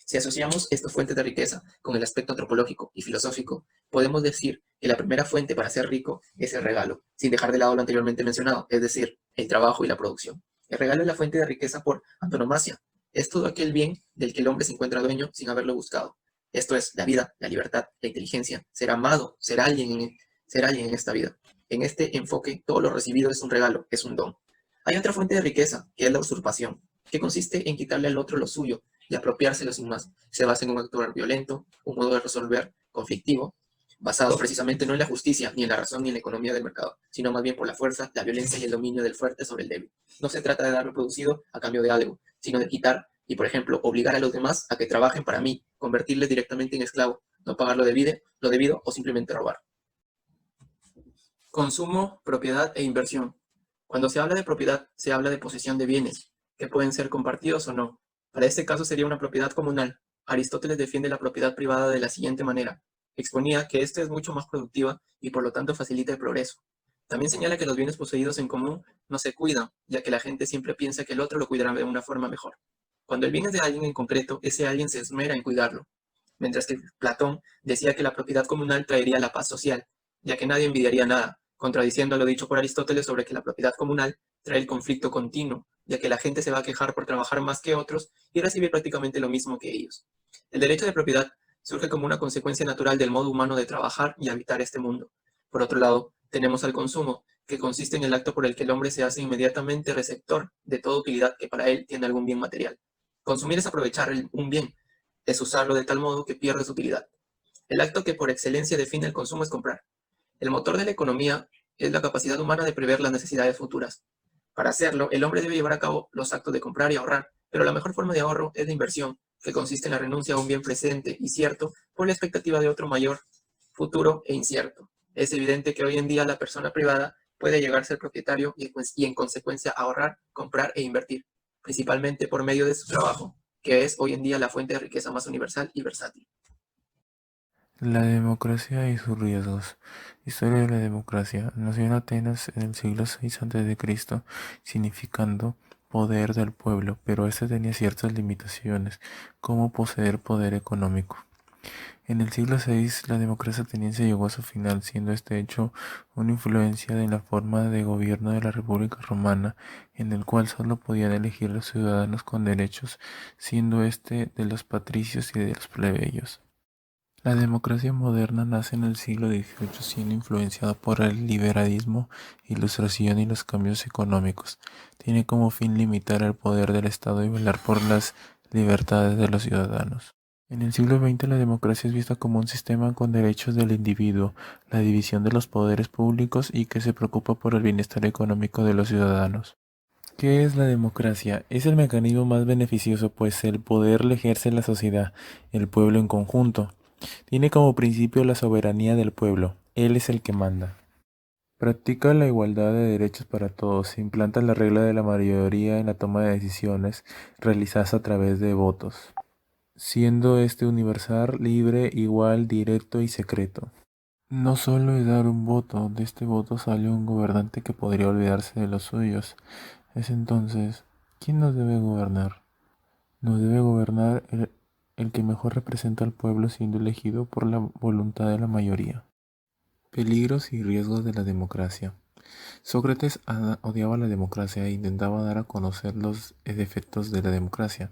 Si asociamos esta fuente de riqueza con el aspecto antropológico y filosófico, podemos decir que la primera fuente para ser rico es el regalo, sin dejar de lado lo anteriormente mencionado, es decir, el trabajo y la producción. El regalo es la fuente de riqueza por antonomasia. Es todo aquel bien del que el hombre se encuentra dueño sin haberlo buscado. Esto es la vida, la libertad, la inteligencia, ser amado, ser alguien en esta vida. En este enfoque, todo lo recibido es un regalo, es un don. Hay otra fuente de riqueza, que es la usurpación, que consiste en quitarle al otro lo suyo y apropiárselo sin más. Se basa en un actuar violento, un modo de resolver conflictivo, basado precisamente no en la justicia, ni en la razón, ni en la economía del mercado, sino más bien por la fuerza, la violencia y el dominio del fuerte sobre el débil. No se trata de dar lo producido a cambio de algo, sino de quitar y, por ejemplo, obligar a los demás a que trabajen para mí, convertirles directamente en esclavo, no pagar lo debido o simplemente robar. Consumo, propiedad e inversión. Cuando se habla de propiedad, se habla de posesión de bienes, que pueden ser compartidos o no. Para este caso sería una propiedad comunal. Aristóteles defiende la propiedad privada de la siguiente manera. Exponía que ésta es mucho más productiva y por lo tanto facilita el progreso. También señala que los bienes poseídos en común no se cuidan, ya que la gente siempre piensa que el otro lo cuidará de una forma mejor. Cuando el bien es de alguien en concreto, ese alguien se esmera en cuidarlo. Mientras que Platón decía que la propiedad comunal traería la paz social, ya que nadie envidiaría nada, contradiciendo lo dicho por Aristóteles sobre que la propiedad comunal trae el conflicto continuo, ya que la gente se va a quejar por trabajar más que otros y recibir prácticamente lo mismo que ellos. El derecho de propiedad surge como una consecuencia natural del modo humano de trabajar y habitar este mundo. Por otro lado, tenemos al consumo, que consiste en el acto por el que el hombre se hace inmediatamente receptor de toda utilidad que para él tiene algún bien material. Consumir es aprovechar un bien, es usarlo de tal modo que pierde su utilidad. El acto que por excelencia define el consumo es comprar. El motor de la economía es la capacidad humana de prever las necesidades futuras. Para hacerlo, el hombre debe llevar a cabo los actos de comprar y ahorrar, pero la mejor forma de ahorro es la inversión, que consiste en la renuncia a un bien presente y cierto por la expectativa de otro mayor, futuro e incierto. Es evidente que hoy en día la persona privada puede llegar a ser propietario y en consecuencia ahorrar, comprar e invertir, principalmente por medio de su trabajo, que es hoy en día la fuente de riqueza más universal y versátil. La democracia y sus riesgos. Historia de la democracia. Nació en Atenas en el siglo VI a.C., significando poder del pueblo, pero este tenía ciertas limitaciones, como poseer poder económico. En el siglo VI, la democracia ateniense llegó a su final, siendo este hecho una influencia en la forma de gobierno de la República Romana, en el cual solo podían elegir los ciudadanos con derechos, siendo este de los patricios y de los plebeyos. La democracia moderna nace en el siglo XVIII siendo influenciada por el liberalismo, ilustración y los cambios económicos. Tiene como fin limitar el poder del Estado y velar por las libertades de los ciudadanos. En el siglo XX la democracia es vista como un sistema con derechos del individuo, la división de los poderes públicos y que se preocupa por el bienestar económico de los ciudadanos. ¿Qué es la democracia? Es el mecanismo más beneficioso, pues el poder lo ejerce la sociedad, el pueblo en conjunto. Tiene como principio la soberanía del pueblo. Él es el que manda. Practica la igualdad de derechos para todos. Se implanta la regla de la mayoría en la toma de decisiones realizadas a través de votos, siendo este universal, libre, igual, directo y secreto. No solo es dar un voto, de este voto sale un gobernante que podría olvidarse de los suyos. Es entonces, ¿quién nos debe gobernar? Nos debe gobernar el que mejor representa al pueblo siendo elegido por la voluntad de la mayoría. Peligros y riesgos de la democracia. Sócrates odiaba la democracia e intentaba dar a conocer los defectos de la democracia.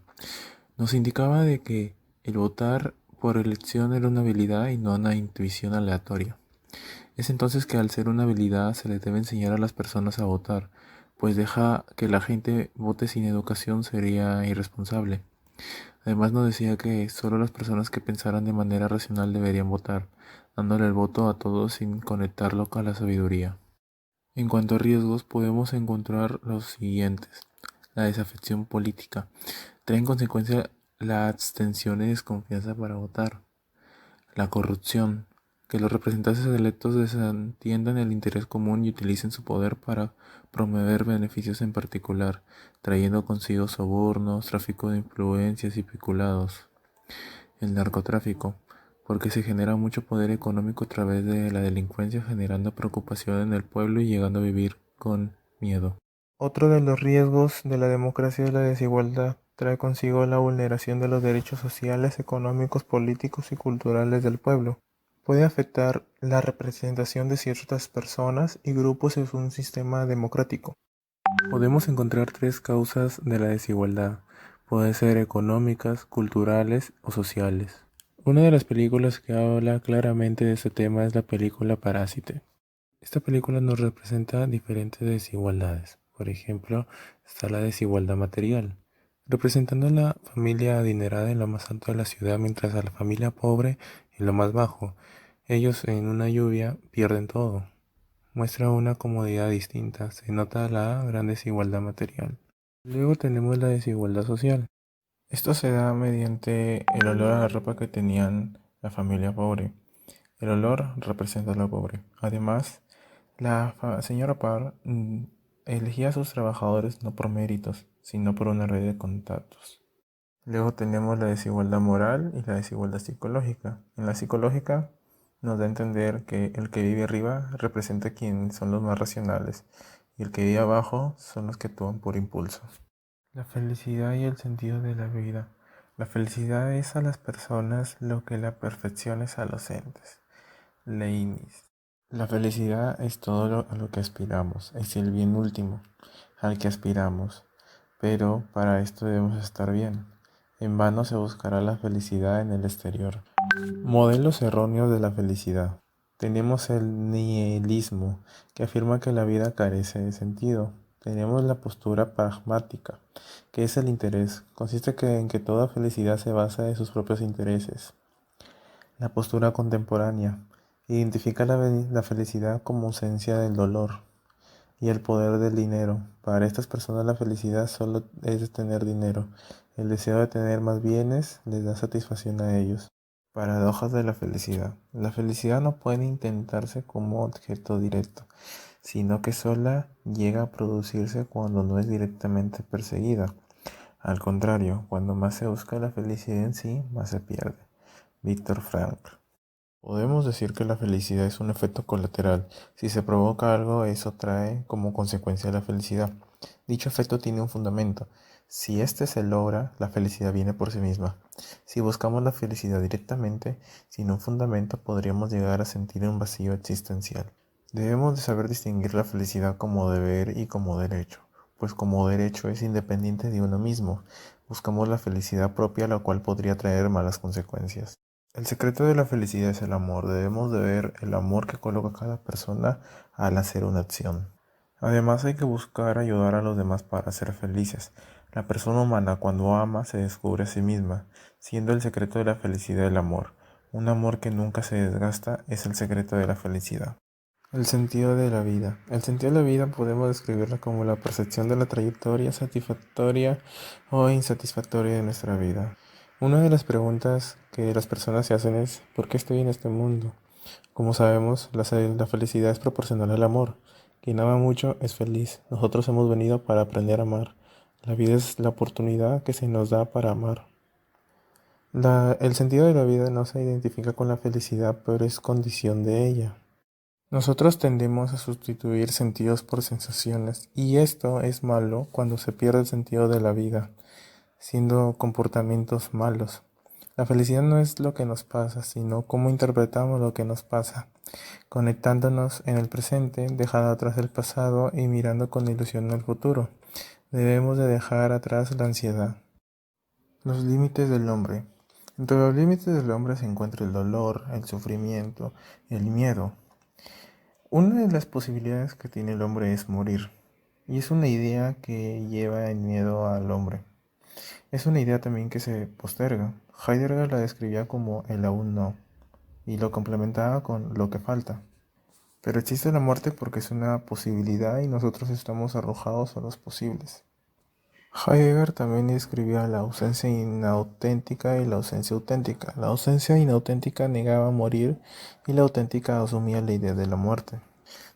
Nos indicaba de que el votar por elección era una habilidad y no una intuición aleatoria. Es entonces que al ser una habilidad se le debe enseñar a las personas a votar, pues deja que la gente vote sin educación sería irresponsable. Además nos decía que solo las personas que pensaran de manera racional deberían votar, dándole el voto a todos sin conectarlo con la sabiduría. En cuanto a riesgos, podemos encontrar los siguientes. La desafección política. Trae en consecuencia la abstención y desconfianza para votar. La corrupción. Que los representantes electos desentiendan el interés común y utilicen su poder para promover beneficios en particular, trayendo consigo sobornos, tráfico de influencias y peculados. El narcotráfico, porque se genera mucho poder económico a través de la delincuencia, generando preocupación en el pueblo y llegando a vivir con miedo. Otro de los riesgos de la democracia es la desigualdad. Trae consigo la vulneración de los derechos sociales, económicos, políticos y culturales del pueblo. Puede afectar la representación de ciertas personas y grupos en un sistema democrático. Podemos encontrar tres causas de la desigualdad. Pueden ser económicas, culturales o sociales. Una de las películas que habla claramente de este tema es la película Parásite. Esta película nos representa diferentes desigualdades. Por ejemplo, está la desigualdad material, representando a la familia adinerada en lo más alto de la ciudad, mientras a la familia pobre en lo más bajo. Ellos en una lluvia pierden todo. Muestra una comodidad distinta, se nota la gran desigualdad material. Luego tenemos la desigualdad social. Esto se da mediante el olor a la ropa que tenían la familia pobre. El olor representa a la pobre. Además, la señora Parr elegía a sus trabajadores no por méritos, sino por una red de contactos. Luego tenemos la desigualdad moral y la desigualdad psicológica. En la psicológica nos da a entender que el que vive arriba representa quienes son los más racionales y el que vive abajo son los que actúan por impulso. La felicidad y el sentido de la vida. La felicidad es a las personas lo que la perfección es a los entes. Leinis. La felicidad es todo a lo que aspiramos, es el bien último al que aspiramos, pero para esto debemos estar bien. En vano se buscará la felicidad en el exterior. Modelos erróneos de la felicidad. Tenemos el nihilismo, que afirma que la vida carece de sentido. Tenemos la postura pragmática, que es el interés. Consiste en que toda felicidad se basa en sus propios intereses. La postura contemporánea identifica la felicidad como ausencia del dolor y el poder del dinero. Para estas personas la felicidad solo es tener dinero. El deseo de tener más bienes les da satisfacción a ellos. Paradojas de la felicidad. La felicidad no puede intentarse como objeto directo, sino que sola llega a producirse cuando no es directamente perseguida. Al contrario, cuando más se busca la felicidad en sí, más se pierde. Víctor Frankl. Podemos decir que la felicidad es un efecto colateral. Si se provoca algo, eso trae como consecuencia la felicidad. Dicho efecto tiene un fundamento. Si éste se logra, la felicidad viene por sí misma. Si buscamos la felicidad directamente, sin un fundamento, podríamos llegar a sentir un vacío existencial. Debemos de saber distinguir la felicidad como deber y como derecho, pues como derecho es independiente de uno mismo. Buscamos la felicidad propia, la cual podría traer malas consecuencias. El secreto de la felicidad es el amor. Debemos de ver el amor que coloca cada persona al hacer una acción. Además hay que buscar ayudar a los demás para ser felices. La persona humana cuando ama se descubre a sí misma, siendo el secreto de la felicidad el amor. Un amor que nunca se desgasta es el secreto de la felicidad. El sentido de la vida. El sentido de la vida podemos describirlo como la percepción de la trayectoria satisfactoria o insatisfactoria de nuestra vida. Una de las preguntas que las personas se hacen es ¿por qué estoy en este mundo? Como sabemos, la felicidad es proporcional al amor. Quien ama mucho es feliz. Nosotros hemos venido para aprender a amar. La vida es la oportunidad que se nos da para amar. El sentido de la vida no se identifica con la felicidad, pero es condición de ella. Nosotros tendemos a sustituir sentidos por sensaciones, y esto es malo cuando se pierde el sentido de la vida, siendo comportamientos malos. La felicidad no es lo que nos pasa, sino cómo interpretamos lo que nos pasa, conectándonos en el presente, dejando atrás el pasado y mirando con ilusión al futuro. Debemos de dejar atrás la ansiedad. Los límites del hombre. Entre los límites del hombre se encuentra el dolor, el sufrimiento, el miedo. Una de las posibilidades que tiene el hombre es morir, y es una idea que lleva el miedo al hombre. Es una idea también que se posterga. Heidegger la describía como el aún no, y lo complementaba con lo que falta. Pero existe la muerte porque es una posibilidad y nosotros estamos arrojados a los posibles. Heidegger también describía la ausencia inauténtica y la ausencia auténtica. La ausencia inauténtica negaba morir y la auténtica asumía la idea de la muerte.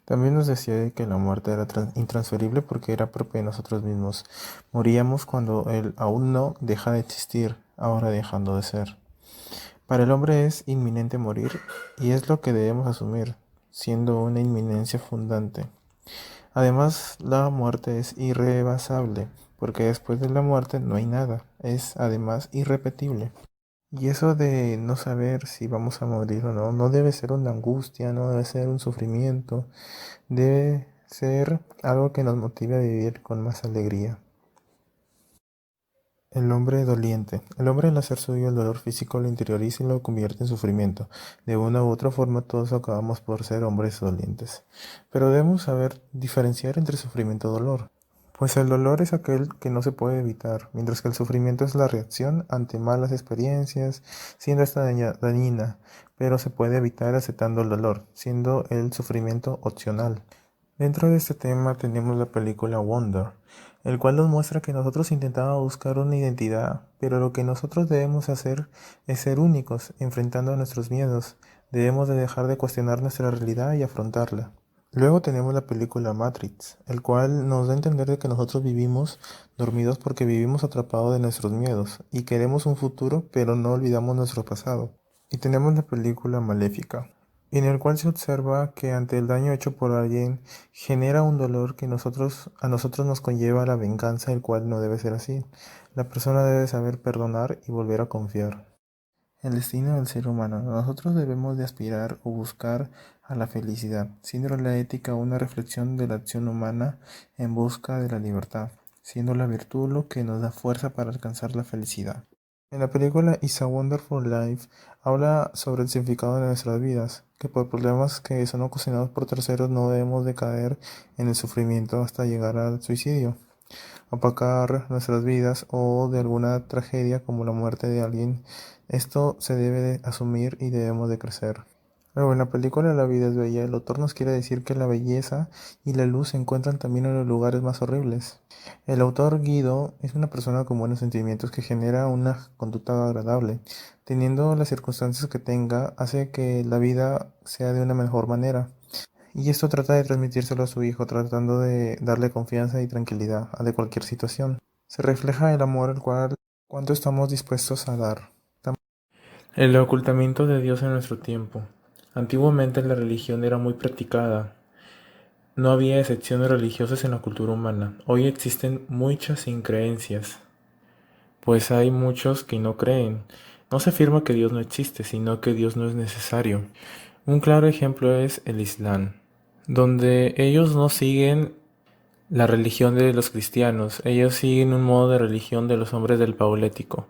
También nos decía que la muerte era intransferible porque era propia de nosotros mismos. Moríamos cuando el aún no deja de existir, ahora dejando de ser. Para el hombre es inminente morir y es lo que debemos asumir, siendo una inminencia fundante. Además, la muerte es irrebasable, porque después de la muerte no hay nada, es además irrepetible. Y eso de no saber si vamos a morir o no, no debe ser una angustia, no debe ser un sufrimiento, debe ser algo que nos motive a vivir con más alegría. El hombre doliente. El hombre al hacer suyo el dolor físico lo interioriza y lo convierte en sufrimiento. De una u otra forma todos acabamos por ser hombres dolientes. Pero debemos saber diferenciar entre sufrimiento y dolor. Pues el dolor es aquel que no se puede evitar, mientras que el sufrimiento es la reacción ante malas experiencias, siendo esta dañina, pero se puede evitar aceptando el dolor, siendo el sufrimiento opcional. Dentro de este tema tenemos la película Wonder, el cual nos muestra que nosotros intentamos buscar una identidad, pero lo que nosotros debemos hacer es ser únicos, enfrentando a nuestros miedos. Debemos de dejar de cuestionar nuestra realidad y afrontarla. Luego tenemos la película Matrix, el cual nos da a entender de que nosotros vivimos dormidos porque vivimos atrapados de nuestros miedos y queremos un futuro, pero no olvidamos nuestro pasado. Y tenemos la película Maléfica, en el cual se observa que ante el daño hecho por alguien genera un dolor que a nosotros nos conlleva la venganza, el cual no debe ser así. La persona debe saber perdonar y volver a confiar. El destino del ser humano. Nosotros debemos de aspirar o buscar a la felicidad, siendo la ética una reflexión de la acción humana en busca de la libertad, siendo la virtud lo que nos da fuerza para alcanzar la felicidad. En la película It's a Wonderful Life habla sobre el significado de nuestras vidas, que por problemas que son ocasionados por terceros no debemos de caer en el sufrimiento hasta llegar al suicidio, opacar nuestras vidas o de alguna tragedia como la muerte de alguien. Esto se debe de asumir y debemos de crecer. Luego, en la película La vida es bella, el autor nos quiere decir que la belleza y la luz se encuentran también en los lugares más horribles. El autor Guido es una persona con buenos sentimientos que genera una conducta agradable. Teniendo las circunstancias que tenga, hace que la vida sea de una mejor manera. Y esto trata de transmitírselo a su hijo, tratando de darle confianza y tranquilidad ante cualquier situación. Se refleja el amor al cual cuánto estamos dispuestos a dar. El ocultamiento de Dios en nuestro tiempo. Antiguamente la religión era muy practicada. No había excepciones religiosas en la cultura humana. Hoy existen muchas increencias, pues hay muchos que no creen. No se afirma que Dios no existe, sino que Dios no es necesario. Un claro ejemplo es el Islam, donde ellos no siguen la religión de los cristianos, ellos siguen un modo de religión de los hombres del Paleolítico.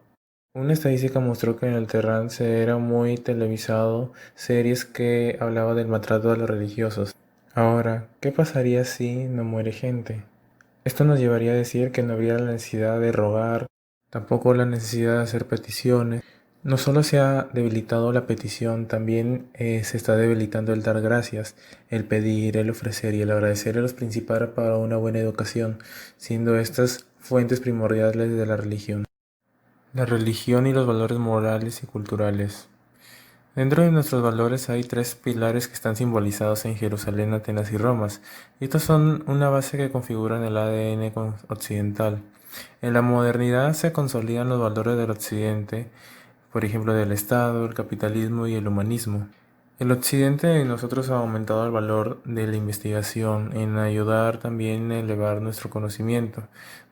Una estadística mostró que en el Terrán se era muy televisado series que hablaba del maltrato a los religiosos. Ahora, ¿qué pasaría si no muere gente? Esto nos llevaría a decir que no habría la necesidad de rogar, tampoco la necesidad de hacer peticiones. No solo se ha debilitado la petición, también se está debilitando el dar gracias, el pedir, el ofrecer y el agradecer es lo principal para una buena educación, siendo estas fuentes primordiales de la religión. La religión y los valores morales y culturales. Dentro de nuestros valores hay tres pilares que están simbolizados en Jerusalén, Atenas y Roma. Estos son una base que configuran el ADN occidental. En la modernidad se consolidan los valores del occidente, por ejemplo del Estado, el capitalismo y el humanismo. El occidente en nosotros ha aumentado el valor de la investigación, en ayudar también a elevar nuestro conocimiento,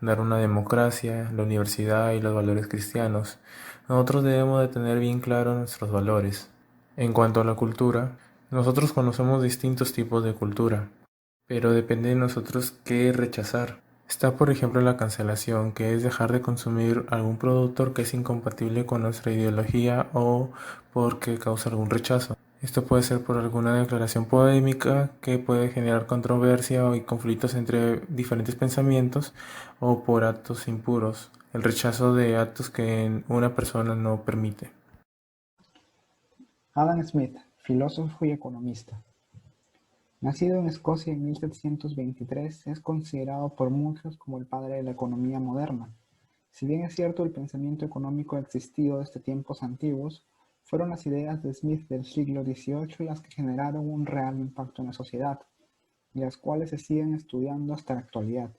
dar una democracia, la universidad y los valores cristianos. Nosotros debemos de tener bien claros nuestros valores. En cuanto a la cultura, nosotros conocemos distintos tipos de cultura, pero depende de nosotros qué rechazar. Está por ejemplo la cancelación, que es dejar de consumir algún producto que es incompatible con nuestra ideología o porque causa algún rechazo. Esto puede ser por alguna declaración polémica que puede generar controversia y conflictos entre diferentes pensamientos o por actos impuros, el rechazo de actos que una persona no permite. Adam Smith, filósofo y economista. Nacido en Escocia en 1723, es considerado por muchos como el padre de la economía moderna. Si bien es cierto el pensamiento económico ha existido desde tiempos antiguos, fueron las ideas de Smith del siglo XVIII las que generaron un real impacto en la sociedad, y las cuales se siguen estudiando hasta la actualidad.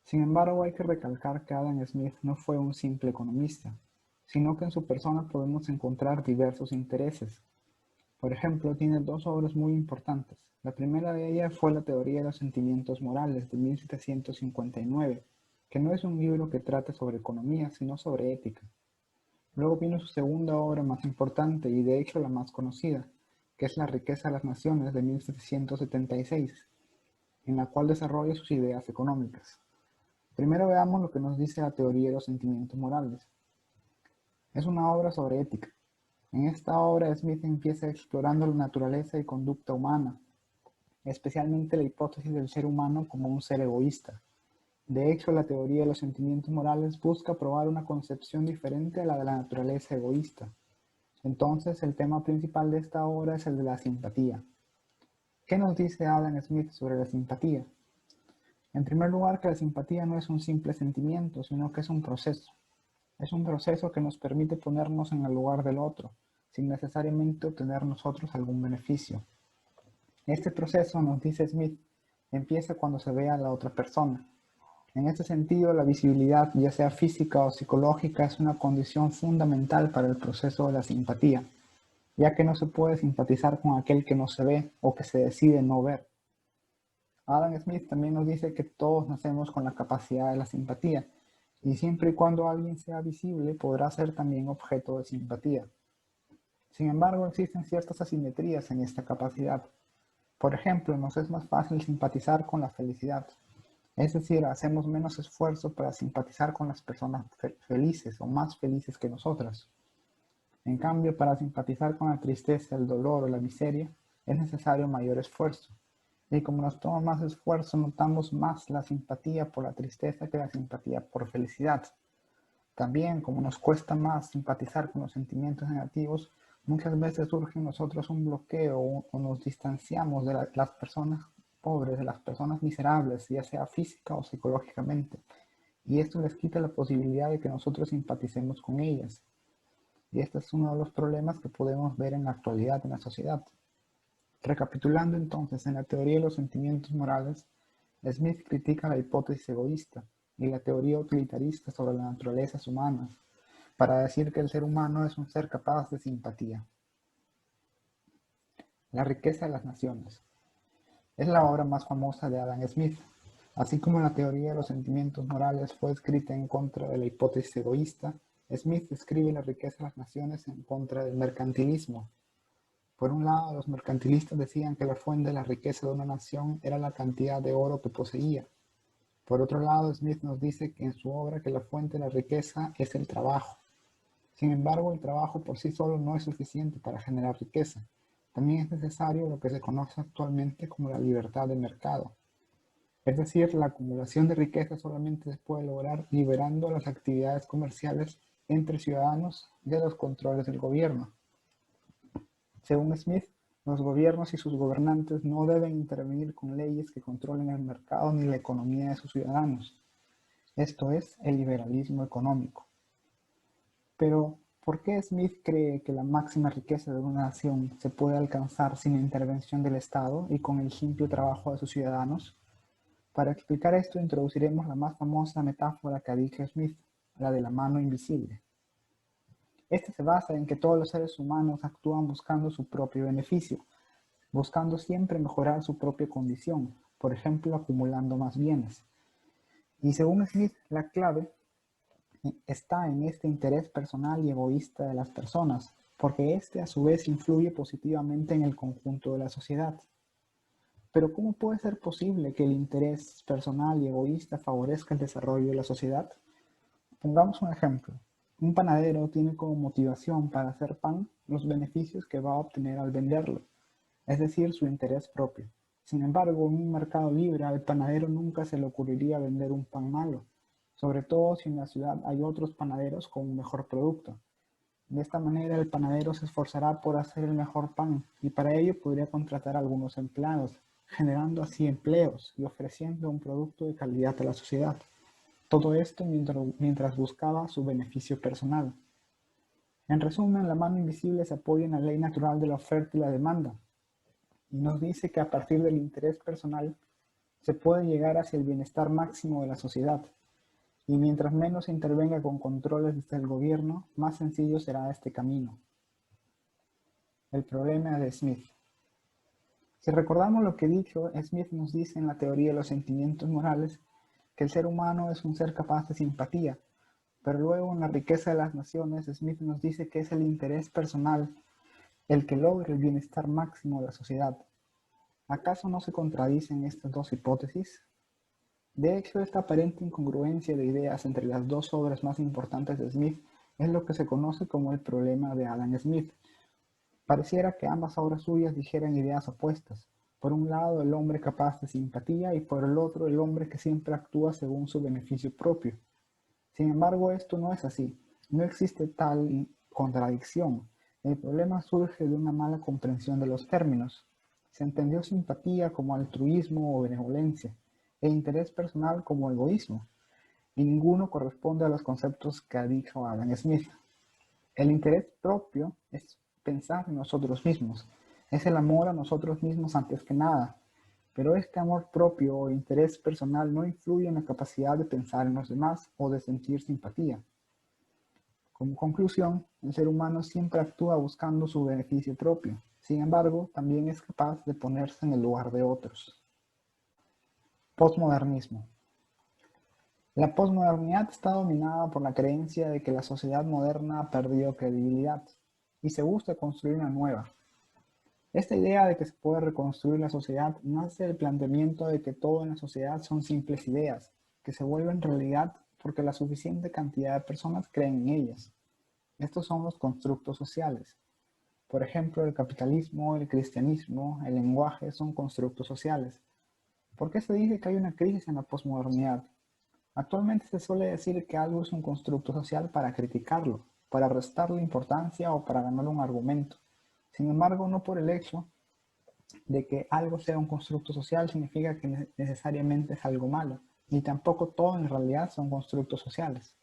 Sin embargo, hay que recalcar que Adam Smith no fue un simple economista, sino que en su persona podemos encontrar diversos intereses. Por ejemplo, tiene dos obras muy importantes. La primera de ellas fue la Teoría de los Sentimientos Morales de 1759, que no es un libro que trate sobre economía, sino sobre ética. Luego vino su segunda obra más importante y de hecho la más conocida, que es La Riqueza de las Naciones de 1776, en la cual desarrolla sus ideas económicas. Primero veamos lo que nos dice la Teoría de los Sentimientos Morales. Es una obra sobre ética. En esta obra Smith empieza explorando la naturaleza y conducta humana, especialmente la hipótesis del ser humano como un ser egoísta. De hecho, la teoría de los sentimientos morales busca probar una concepción diferente a la de la naturaleza egoísta. Entonces, el tema principal de esta obra es el de la simpatía. ¿Qué nos dice Adam Smith sobre la simpatía? En primer lugar, que la simpatía no es un simple sentimiento, sino que es un proceso. Es un proceso que nos permite ponernos en el lugar del otro, sin necesariamente obtener nosotros algún beneficio. Este proceso, nos dice Smith, empieza cuando se ve a la otra persona. En este sentido, la visibilidad, ya sea física o psicológica, es una condición fundamental para el proceso de la simpatía, ya que no se puede simpatizar con aquel que no se ve o que se decide no ver. Adam Smith también nos dice que todos nacemos con la capacidad de la simpatía, y siempre y cuando alguien sea visible, podrá ser también objeto de simpatía. Sin embargo, existen ciertas asimetrías en esta capacidad. Por ejemplo, nos es más fácil simpatizar con la felicidad. Es decir, hacemos menos esfuerzo para simpatizar con las personas felices o más felices que nosotras. En cambio, para simpatizar con la tristeza, el dolor o la miseria, es necesario mayor esfuerzo. Y como nos toma más esfuerzo, notamos más la simpatía por la tristeza que la simpatía por felicidad. También, como nos cuesta más simpatizar con los sentimientos negativos, muchas veces surge en nosotros un bloqueo o nos distanciamos de las personas pobres, de las personas miserables, ya sea física o psicológicamente. Y esto les quita la posibilidad de que nosotros simpaticemos con ellas. Y este es uno de los problemas que podemos ver en la actualidad en la sociedad. Recapitulando entonces, en la teoría de los sentimientos morales, Smith critica la hipótesis egoísta y la teoría utilitarista sobre las naturalezas humanas, para decir que el ser humano es un ser capaz de simpatía. La riqueza de las naciones. Es la obra más famosa de Adam Smith. Así como la teoría de los sentimientos morales fue escrita en contra de la hipótesis egoísta, Smith escribe la riqueza de las naciones en contra del mercantilismo. Por un lado, los mercantilistas decían que la fuente de la riqueza de una nación era la cantidad de oro que poseía. Por otro lado, Smith nos dice que en su obra que la fuente de la riqueza es el trabajo. Sin embargo, el trabajo por sí solo no es suficiente para generar riqueza. También es necesario lo que se conoce actualmente como la libertad de mercado. Es decir, la acumulación de riqueza solamente se puede lograr liberando las actividades comerciales entre ciudadanos de los controles del gobierno. Según Smith, los gobiernos y sus gobernantes no deben intervenir con leyes que controlen el mercado ni la economía de sus ciudadanos. Esto es el liberalismo económico. Pero, ¿por qué Smith cree que la máxima riqueza de una nación se puede alcanzar sin intervención del Estado y con el simple trabajo de sus ciudadanos? Para explicar esto, introduciremos la más famosa metáfora que ha dicho Smith, la de la mano invisible. Esta se basa en que todos los seres humanos actúan buscando su propio beneficio, buscando siempre mejorar su propia condición, por ejemplo, acumulando más bienes. Y según Smith, la clave está en este interés personal y egoísta de las personas, porque este a su vez influye positivamente en el conjunto de la sociedad. Pero ¿cómo puede ser posible que el interés personal y egoísta favorezca el desarrollo de la sociedad? Pongamos un ejemplo. Un panadero tiene como motivación para hacer pan los beneficios que va a obtener al venderlo, es decir, su interés propio. Sin embargo, en un mercado libre al panadero nunca se le ocurriría vender un pan malo, sobre todo si en la ciudad hay otros panaderos con un mejor producto. De esta manera el panadero se esforzará por hacer el mejor pan y para ello podría contratar a algunos empleados, generando así empleos y ofreciendo un producto de calidad a la sociedad. Todo esto mientras buscaba su beneficio personal. En resumen, la mano invisible se apoya en la ley natural de la oferta y la demanda, y nos dice que a partir del interés personal se puede llegar hacia el bienestar máximo de la sociedad, y mientras menos se intervenga con controles desde el gobierno, más sencillo será este camino. El problema de Smith. Si recordamos lo que he dicho, Smith nos dice en la teoría de los sentimientos morales que el ser humano es un ser capaz de simpatía, pero luego en la riqueza de las naciones, Smith nos dice que es el interés personal el que logra el bienestar máximo de la sociedad. ¿Acaso no se contradicen estas dos hipótesis? De hecho, esta aparente incongruencia de ideas entre las dos obras más importantes de Smith es lo que se conoce como el problema de Adam Smith. Pareciera que ambas obras suyas dijeran ideas opuestas, Por un lado, el hombre capaz de simpatía y por el otro, el hombre que siempre actúa según su beneficio propio. Sin embargo, esto no es así. No existe tal contradicción. El problema surge de una mala comprensión de los términos. Se entendió simpatía como altruismo o benevolencia, e interés personal como egoísmo, y ninguno corresponde a los conceptos que ha dicho Adam Smith. El interés propio es pensar en nosotros mismos, es el amor a nosotros mismos antes que nada, pero este amor propio o interés personal no influye en la capacidad de pensar en los demás o de sentir simpatía. Como conclusión, el ser humano siempre actúa buscando su beneficio propio. Sin embargo, también es capaz de ponerse en el lugar de otros. Postmodernismo. La posmodernidad está dominada por la creencia de que la sociedad moderna ha perdido credibilidad y se busca construir una nueva. Esta idea de que se puede reconstruir la sociedad nace del planteamiento de que todo en la sociedad son simples ideas, que se vuelven realidad porque la suficiente cantidad de personas creen en ellas. Estos son los constructos sociales. Por ejemplo, el capitalismo, el cristianismo, el lenguaje son constructos sociales. ¿Por qué se dice que hay una crisis en la posmodernidad? Actualmente se suele decir que algo es un constructo social para criticarlo, para restarle importancia o para ganar un argumento. Sin embargo, no por el hecho de que algo sea un constructo social significa que necesariamente es algo malo, ni tampoco todo en realidad son constructos sociales.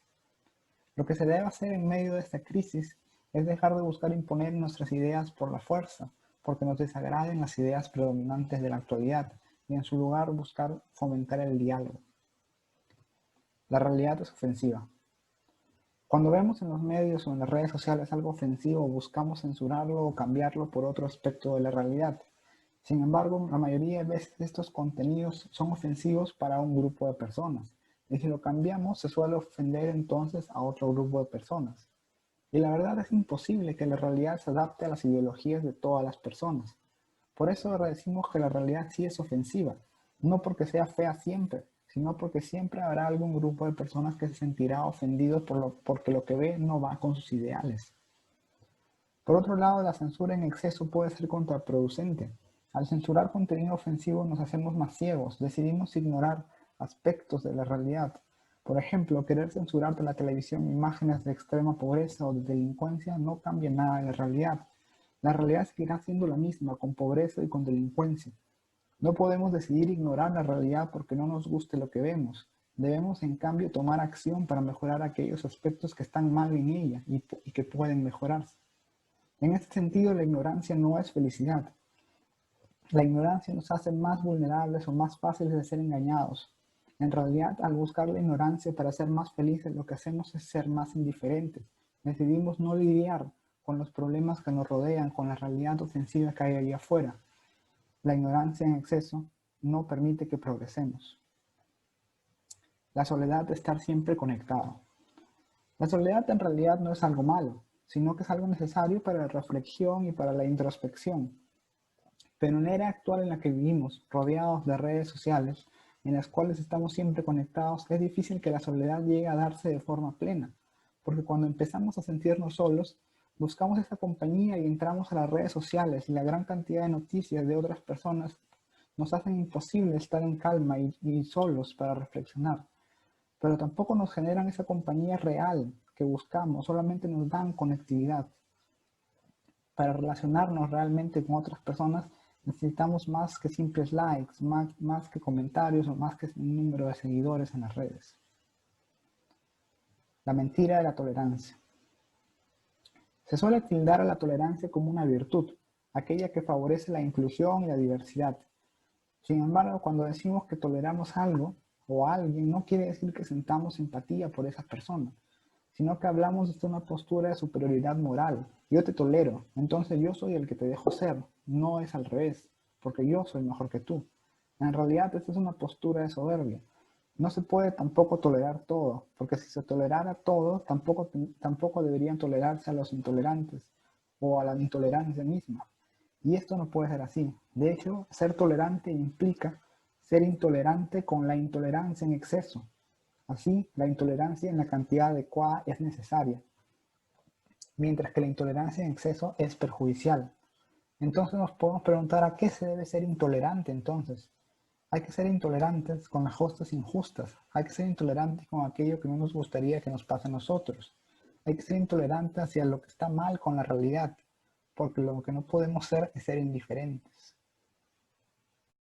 Lo que se debe hacer en medio de esta crisis es dejar de buscar imponer nuestras ideas por la fuerza, porque nos desagraden las ideas predominantes de la actualidad, y en su lugar buscar fomentar el diálogo. La realidad es ofensiva. Cuando vemos en los medios o en las redes sociales algo ofensivo, buscamos censurarlo o cambiarlo por otro aspecto de la realidad. Sin embargo, la mayoría de veces estos contenidos son ofensivos para un grupo de personas, y si lo cambiamos se suele ofender entonces a otro grupo de personas. Y la verdad es imposible que la realidad se adapte a las ideologías de todas las personas. Por eso decimos que la realidad sí es ofensiva, no porque sea fea siempre, sino porque siempre habrá algún grupo de personas que se sentirá ofendido porque lo que ve no va con sus ideales. Por otro lado, la censura en exceso puede ser contraproducente. Al censurar contenido ofensivo nos hacemos más ciegos, decidimos ignorar aspectos de la realidad. Por ejemplo, querer censurar de la televisión imágenes de extrema pobreza o de delincuencia no cambia nada en la realidad. La realidad seguirá siendo la misma, con pobreza y con delincuencia. No podemos decidir ignorar la realidad porque no nos guste lo que vemos. Debemos, en cambio, tomar acción para mejorar aquellos aspectos que están mal en ella y que pueden mejorarse. En este sentido, la ignorancia no es felicidad. La ignorancia nos hace más vulnerables o más fáciles de ser engañados. En realidad, al buscar la ignorancia para ser más felices, lo que hacemos es ser más indiferentes. Decidimos no lidiar con los problemas que nos rodean, con la realidad ofensiva que hay allá afuera. La ignorancia en exceso no permite que progresemos. La soledad de estar siempre conectado. La soledad en realidad no es algo malo, sino que es algo necesario para la reflexión y para la introspección. Pero en la era actual en la que vivimos, rodeados de redes sociales, en las cuales estamos siempre conectados, es difícil que la soledad llegue a darse de forma plena, porque cuando empezamos a sentirnos solos, buscamos esa compañía y entramos a las redes sociales y la gran cantidad de noticias de otras personas nos hacen imposible estar en calma y solos para reflexionar. Pero tampoco nos generan esa compañía real que buscamos, solamente nos dan conectividad. Para relacionarnos realmente con otras personas necesitamos más que simples likes, más que comentarios o más que un número de seguidores en las redes. La mentira de la tolerancia. Se suele tildar a la tolerancia como una virtud, aquella que favorece la inclusión y la diversidad. Sin embargo, cuando decimos que toleramos algo o a alguien, no quiere decir que sentamos empatía por esa persona, sino que hablamos desde una postura de superioridad moral. Yo te tolero, entonces yo soy el que te dejo ser, no es al revés, porque yo soy mejor que tú. En realidad, esta es una postura de soberbia. No se puede tampoco tolerar todo, porque si se tolerara todo, tampoco deberían tolerarse a los intolerantes o a la intolerancia misma. Y esto no puede ser así. De hecho, ser tolerante implica ser intolerante con la intolerancia en exceso. Así, la intolerancia en la cantidad adecuada es necesaria, mientras que la intolerancia en exceso es perjudicial. Entonces nos podemos preguntar a qué se debe ser intolerante entonces. Hay que ser intolerantes con las cosas injustas. Hay que ser intolerantes con aquello que no nos gustaría que nos pase a nosotros. Hay que ser intolerantes hacia lo que está mal con la realidad, porque lo que no podemos ser es ser indiferentes.